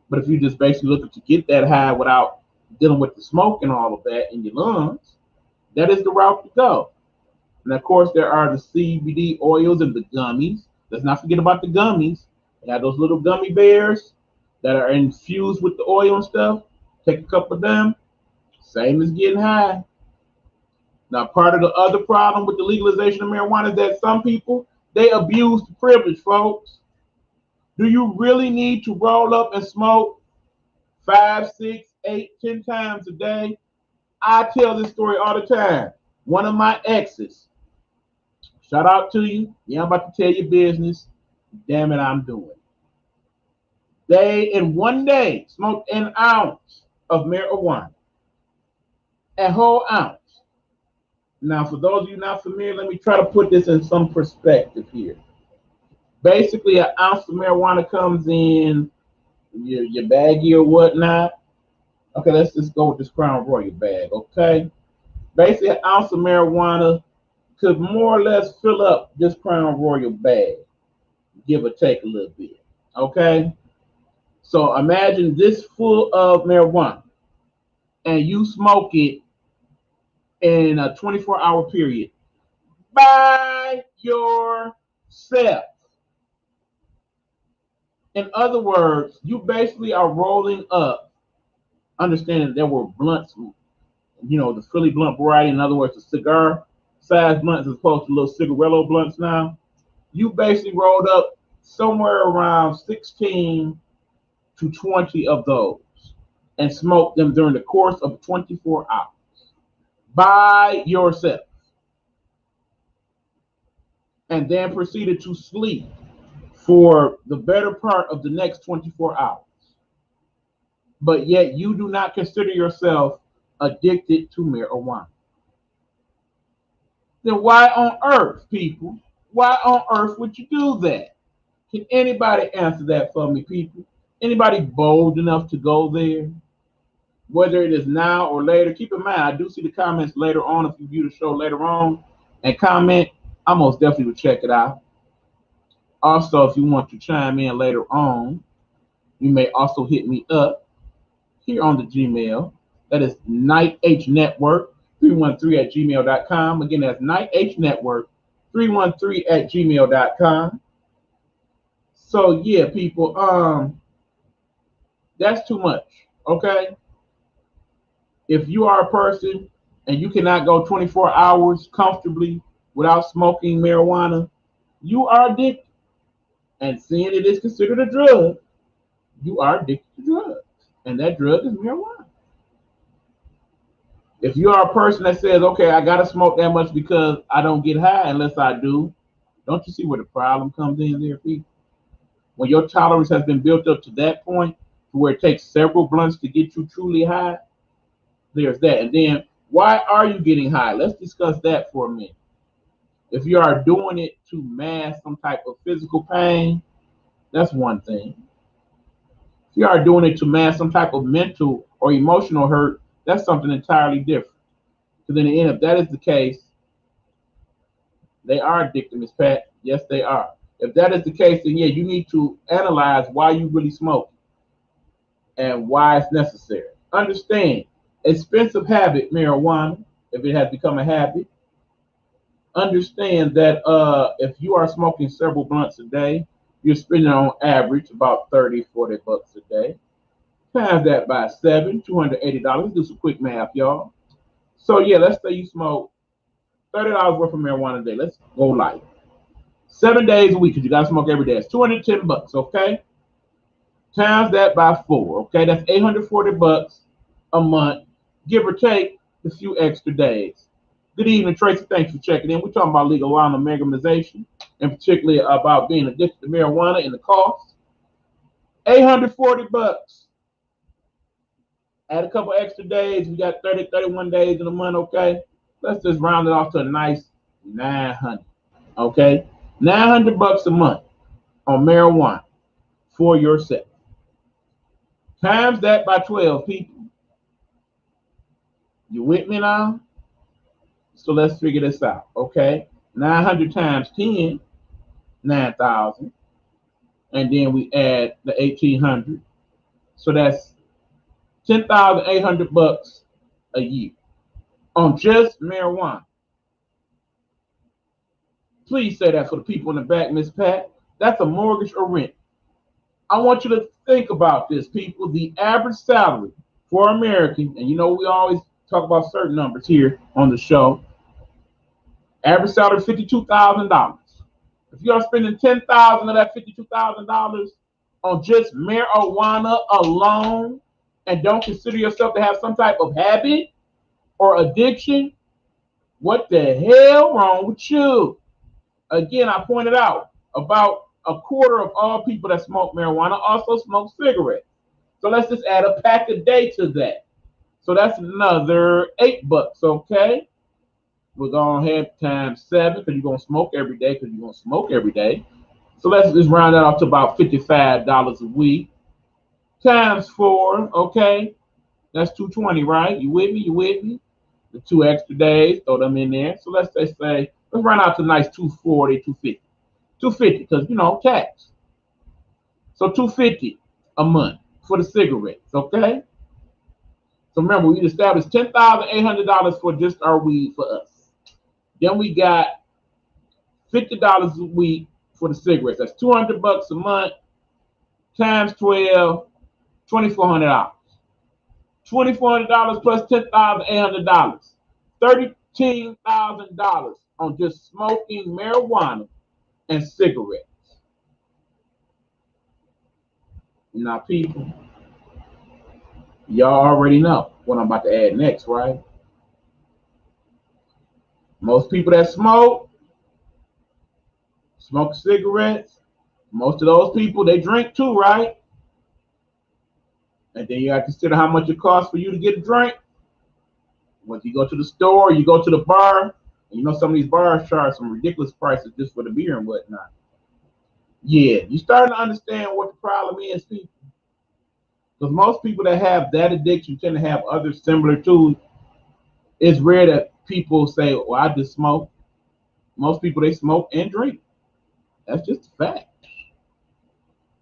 But if you just basically looking to get that high without dealing with the smoke and all of that in your lungs, that is the route to go. And of course, there are the CBD oils and the gummies. Let's not forget about the gummies. They have those little gummy bears that are infused with the oil and stuff. Take a couple of them. Same as getting high. Now, part of the other problem with the legalization of marijuana is that some people, they abuse the privilege, folks. Do you really need to roll up and smoke 5, 6, 8, 10 times a day? I tell this story all the time. One of my exes, shout out to you. Yeah, I'm about to tell your business. Damn it, I'm doing it. They, in one day, smoked an ounce of marijuana. A whole ounce. Now, for those of you not familiar, let me try to put this in some perspective here. Basically, an ounce of marijuana comes in your baggie or whatnot. Okay, let's just go with this Crown Royal bag, okay? Basically, an ounce of marijuana could more or less fill up this Crown Royal bag, give or take a little bit, okay? So imagine this full of marijuana, and you smoke it in a 24-hour period by yourself. In other words, you basically are rolling up, understanding there were blunts, the Philly blunt variety, in other words, the cigar size blunts as opposed to little cigarillo blunts now. You basically rolled up somewhere around 16 to 20 of those and smoked them during the course of 24 hours by yourself, and then proceeded to sleep for the better part of the next 24 hours. But yet you do not consider yourself addicted to marijuana. Then why on earth, people? Why on earth would you do that? Can anybody answer that for me, people? Anybody bold enough to go there? Whether it is now or later, keep in mind, I do see the comments later on. If you view the show later on and comment, I most definitely will check it out. Also, if you want to chime in later on, you may also hit me up here on the Gmail. That is nighthNetwork313 at gmail.com. Again, that's nighthNetwork313 at gmail.com. So yeah, people, that's too much. Okay. If you are a person and you cannot go 24 hours comfortably without smoking marijuana, you are addicted. And seeing it is considered a drug, you are addicted to drugs. And that drug is marijuana. If you are a person that says, okay, I got to smoke that much because I don't get high unless I do, don't you see where the problem comes in there, people? When your tolerance has been built up to that point, to where it takes several blunts to get you truly high, there's that. And then, why are you getting high? Let's discuss that for a minute. If you are doing it to mask some type of physical pain, that's one thing. If you are doing it to mask some type of mental or emotional hurt, that's something entirely different. Because in the end, if that is the case, they are addicted, Miss Pat. Yes, they are. If that is the case, then yeah, you need to analyze why you really smoke and why it's necessary. Understand, expensive habit, marijuana, if it has become a habit. Understand that if you are smoking several blunts a day, you're spending on average about 30, 40 bucks a day. Times that by 7, $280. Do some quick math, y'all. So yeah, let's say you smoke $30 worth of marijuana a day. Let's go light. 7 days a week, because you gotta smoke every day. It's $210, okay? Times that by 4, okay? That's $840 a month, give or take a few extra days. Good evening, Tracy. Thanks for checking in. We're talking about legalization, and particularly about being addicted to marijuana and the cost. $840. Add a couple extra days. We got 30, 31 days in a month, okay? Let's just round it off to a nice 900, okay? $900 a month on marijuana for yourself. Times that by 12 people. You with me now? So let's figure this out, okay? 900 times 10, 9,000. And then we add the 1,800. So that's $10,800 a year on just marijuana. Please say that for the people in the back, Miss Pat. That's a mortgage or rent. I want you to think about this, people. The average salary for American, and you know we always talk about certain numbers here on the show. Average salary $52,000. If you are spending $10,000 of that $52,000 on just marijuana alone, and don't consider yourself to have some type of habit or addiction, what the hell wrong with you? Again, I pointed out about a quarter of all people that smoke marijuana also smoke cigarettes. So let's just add a pack a day to that. So that's another $8, okay? We're going to have times 7 because you're going to smoke every day because you're going to smoke every day. So let's just round that off to about $55 a week. Times 4, okay? That's $220, right? You with me? You with me? The 2 extra days, throw them in there. So let's just say, let's run out to a nice 240, 250. 250 because, you know, tax. So $250 a month for the cigarettes, okay? So remember, we established $10,800 for just our weed for us. Then we got $50 a week for the cigarettes. That's $200 a month times 12, $2,400. $2,400 plus $10,800. $13,000 on just smoking marijuana and cigarettes. Now, people, y'all already know what I'm about to add next, right? Most people that smoke cigarettes. Most of those people, they drink too, right? And then you got to consider how much it costs for you to get a drink. Once you go to the store, you go to the bar, and you know some of these bars charge some ridiculous prices just for the beer and whatnot. Yeah, you starting to understand what the problem is, people. Because most people that have that addiction tend to have others similar to it. It's rare that people say, well, I just smoke. Most people, they smoke and drink. That's just a fact.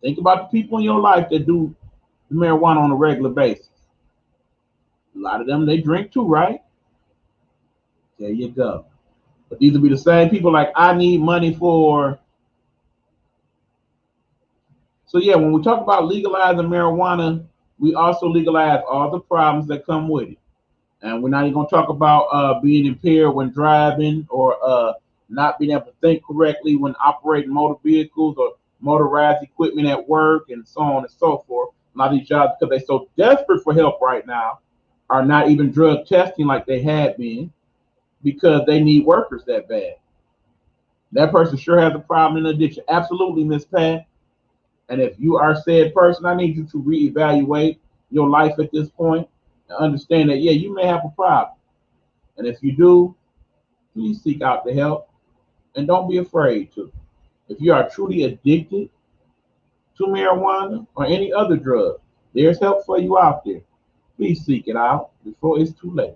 Think about the people in your life that do marijuana on a regular basis. A lot of them, they drink too, right? There you go. But these will be the same people like, I need money for. So yeah, when we talk about legalizing marijuana, we also legalize all the problems that come with it. And we're not even going to talk about being impaired when driving or not being able to think correctly when operating motor vehicles or motorized equipment at work and so on and so forth. A lot of these jobs, because they're so desperate for help right now, are not even drug testing like they had been because they need workers that bad. That person sure has a problem in addiction. Absolutely, Miss Pat. And if you are said person, I need you to reevaluate your life at this point and understand that, yeah, you may have a problem. And if you do, please seek out the help and don't be afraid to. If you are truly addicted to marijuana or any other drug, there's help for you out there. Please seek it out before it's too late.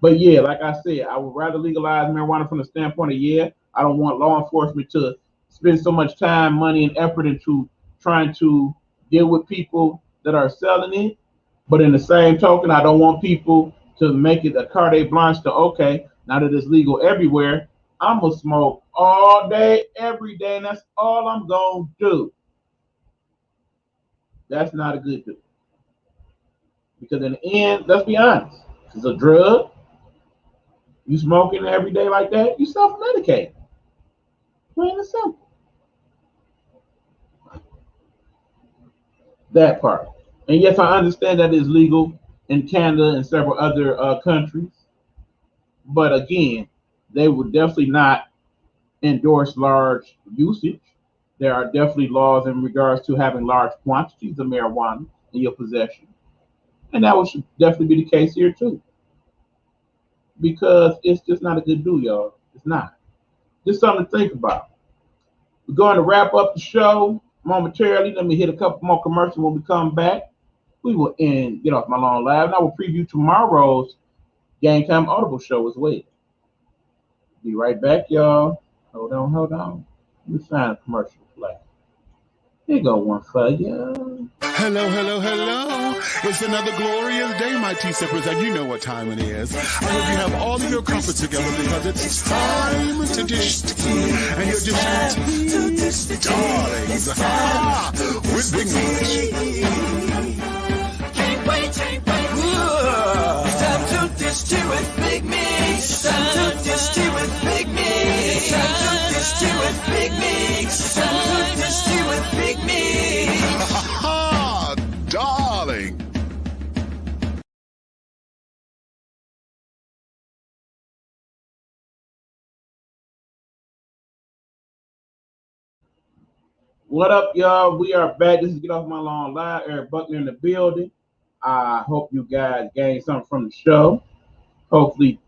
But yeah, like I said, I would rather legalize marijuana from the standpoint of, yeah, I don't want law enforcement to spend so much time, money, and effort into trying to deal with people that are selling it. But in the same token, I don't want people to make it a carte blanche to, okay, now that it's legal everywhere, I'm going to smoke all day, every day, and that's all I'm going to do. That's not a good thing. Because in the end, let's be honest, it's a drug. You smoking every day like that, you self-medicate. Plain and simple. That part. And yes, I understand that is legal in Canada and several other countries. But again, they would definitely not endorse large usage. There are definitely laws in regards to having large quantities of marijuana in your possession. And that should definitely be the case here too. Because it's just not a good do, y'all. It's not. Just something to think about. We're going to wrap up the show momentarily. Let me hit a couple more commercials when we come back. We will end, get off my long live, and I will preview tomorrow's Game Time Audible show as well. Be right back, y'all. Hold on, hold on. Let me find a commercial flag. Here go one for you. Hello, hello, hello. It's another glorious day, my tea sippers, and you know what time it is. I hope you have all of your comforts together because it's time to dish tea. And you're dishing tea, darlings, with Big Meat. Can't wait. It's time to dish tea with Big Meat. It's time to dish tea with Big Meat. It's time to dish tea with Big Meat. It's time to dish tea with Big Meat. Darling. What up, y'all? We are back. This is Get Off My Lawn Live. Eric Buckner in the building. I hope you guys gained something from the show. Hopefully,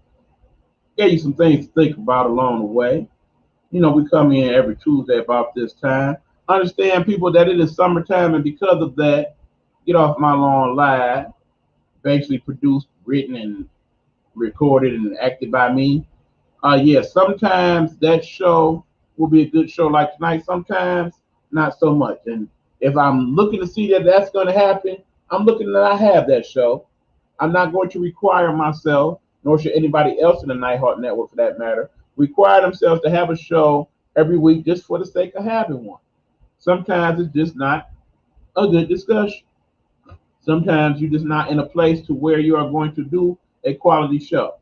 gave you some things to think about along the way. You know, we come in every Tuesday about this time. Understand, people, that it is summertime, and because of that, Get Off My Lawn Live, basically produced, written, and recorded and acted by me. Yeah, sometimes that show will be a good show like tonight. Sometimes not so much. And if I'm looking to see that that's going to happen, I'm looking that I have that show. I'm not going to require myself, nor should anybody else in the Nighthawk Network for that matter, require themselves to have a show every week just for the sake of having one. Sometimes it's just not a good discussion. Sometimes you're just not in a place to where you are going to do a quality show.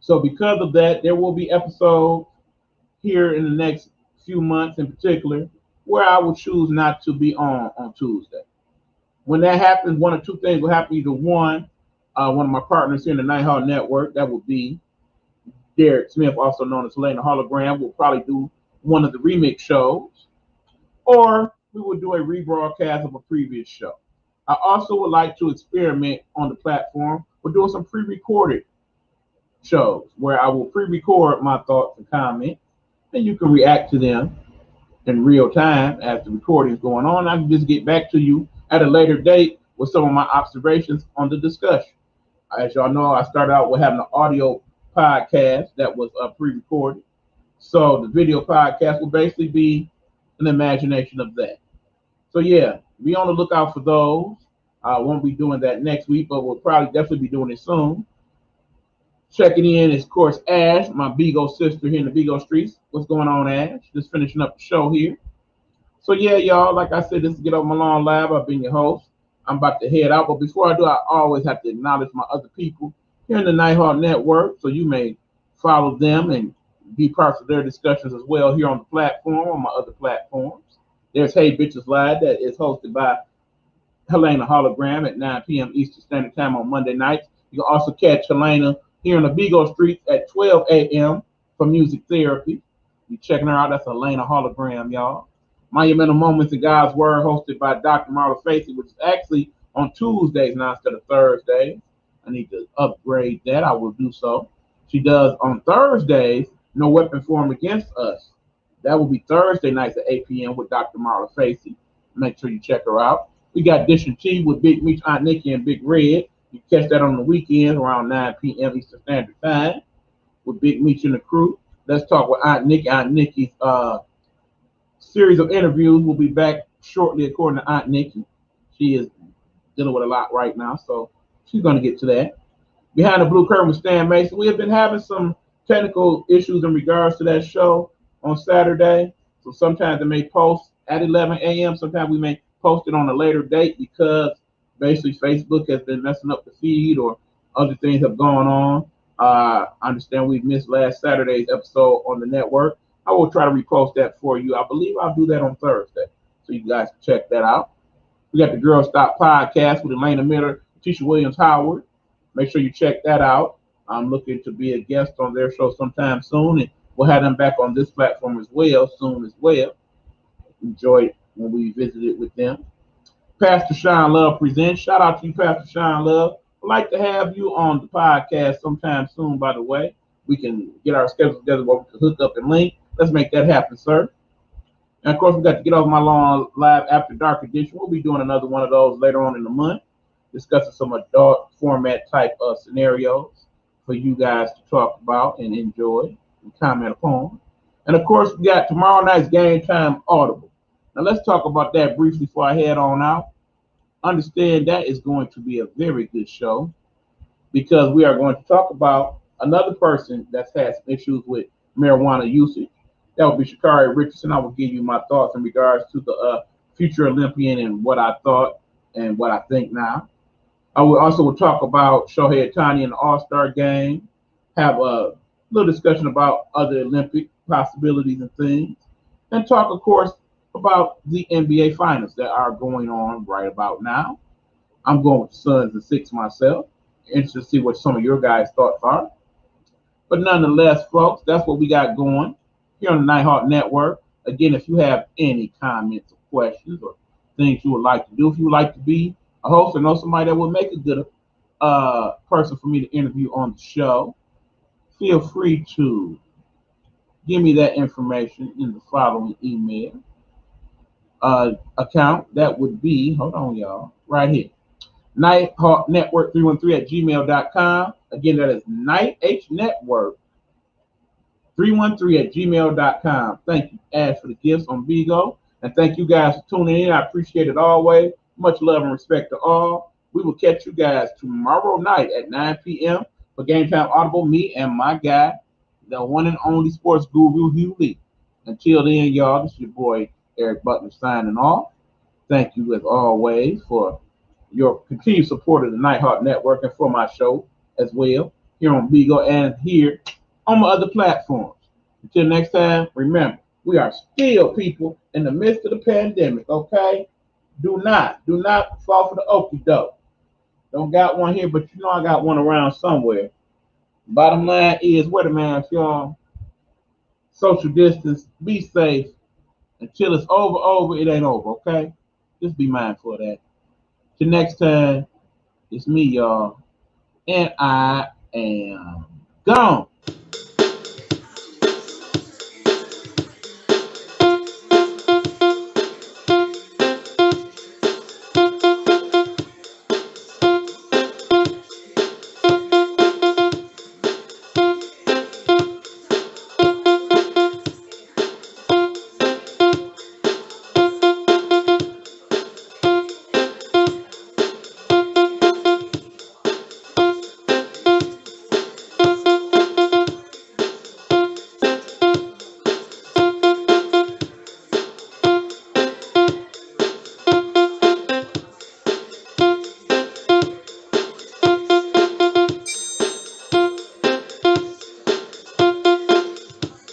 So because of that, there will be episodes here in the next few months in particular where I will choose not to be on Tuesday. When that happens, one or two things will happen. Either one of my partners here in the Nighthawk Network, that would be Derek Smith, also known as Helena Hologram, will probably do one of the remix shows, or we will do a rebroadcast of a previous show. I also would like to experiment on the platform with doing some pre-recorded shows where I will pre-record my thoughts and comments, and you can react to them in real time as the recording is going on. I can just get back to you at a later date with some of my observations on the discussion. As y'all know, I started out with having an audio podcast that was pre-recorded. So the video podcast will basically be an imagination of that. So yeah, be on the lookout for those. I won't be doing that next week, but we'll probably definitely be doing it soon. Checking in is, of course, Ash, my Bigo sister here in the Bigo streets. What's going on, Ash? Just finishing up the show here. So yeah, y'all, like I said, this is Get Off My Lawn Live. I've been your host. I'm about to head out, but before I do, I always have to acknowledge my other people here in the Nighthawk Network, so you may follow them and be parts of their discussions as well here on the platform, on my other platforms. There's Hey Bitches Live that is hosted by Helena Hologram at 9 p.m. Eastern Standard Time on Monday nights. You can also catch Helena here in the Bigo streets at 12 a.m. for music therapy. You checking her out? That's Helena Hologram, y'all. Monumental Moments in God's Word, hosted by Dr. Marla Facey, which is actually on Tuesdays now instead of Thursdays. I need to upgrade that. I will do so. She does on Thursdays, No Weapon Formed Against Us. That will be Thursday nights at 8 p.m. with Dr. Marla Facey. Make sure you check her out. We got Dish and Tea with Big Meech, Aunt Nikki, and Big Red. You can catch that on the weekends around 9 p.m. Eastern Standard Time with Big Meech and the crew. Let's talk with Aunt Nikki. Aunt Nikki's series of interviews will be back shortly, according to Aunt Nikki. She is dealing with a lot right now, so she's going to get to that. Behind the Blue Curtain with Stan Mason, we have been having some technical issues in regards to that show on Saturday. So sometimes it may post at 11 a.m. Sometimes we may post it on a later date because basically Facebook has been messing up the feed or other things have gone on. I understand we missed last Saturday's episode on the network. I will try to repost that for you. I believe I'll do that on Thursday, so you guys can check that out. We got the Girl Stop podcast with Elena Miller, Tisha Williams Howard. Make sure you check that out. I'm looking to be a guest on their show sometime soon, and we'll have them back on this platform as well soon as well. Enjoyed when we visited with them. Pastor Sean Love presents. Shout out to you, Pastor Sean Love. I'd like to have you on the podcast sometime soon, by the way. We can get our schedule together where we can hook up and link. Let's make that happen, sir. And of course, we got to get off my lawn live after dark edition. We'll be doing another one of those later on in the month, discussing some adult format type of scenarios for you guys to talk about and enjoy and comment upon. And of course, we got tomorrow night's Game Time Audible. Now let's talk about that briefly before I head on out. Understand that is going to be a very good show because we are going to talk about another person that's had some issues with marijuana usage. That will be Shakari Richardson. I will give you my thoughts in regards to the future Olympian and what I thought and what I think now. I will also talk about Shohei Ohtani and the All-Star game, have a little discussion about other Olympic possibilities and things, and talk, of course, about the NBA Finals that are going on right about now. I'm going with the Suns and 6 myself. Interested to see what some of your guys' thoughts are. But nonetheless, folks, that's what we got going here on the Nighthawk Network. Again, if you have any comments or questions or things you would like to do, if you would like to be a host or know somebody that would make a good person for me to interview on the show, feel free to give me that information in the following email account. That would be, hold on, y'all, right here. Nighthawk Network 313 at gmail.com. Again, that is NightHNetwork 313 at gmail.com. Thank you, Ash, for the gifts on Vigo. And thank you guys for tuning in. I appreciate it always. Much love and respect to all. We will catch you guys tomorrow night at 9 p.m. for Game Time Audible. Me and my guy, the one and only sports guru, Hugh Lee. Until then, y'all, this is your boy, Eric Butler, signing off. Thank you, as always, for your continued support of the Nighthawk Network and for my show as well here on Vigo and here on my other platforms. Until next time, remember, we are still people in the midst of the pandemic, okay? Do not fall for the okie doke. Don't got one here, but you know I got one around somewhere. Bottom line is, wear the mask, y'all. Social distance, be safe. Until it's over, it ain't over, okay? Just be mindful of that. Till next time, it's me, y'all. And I am gone.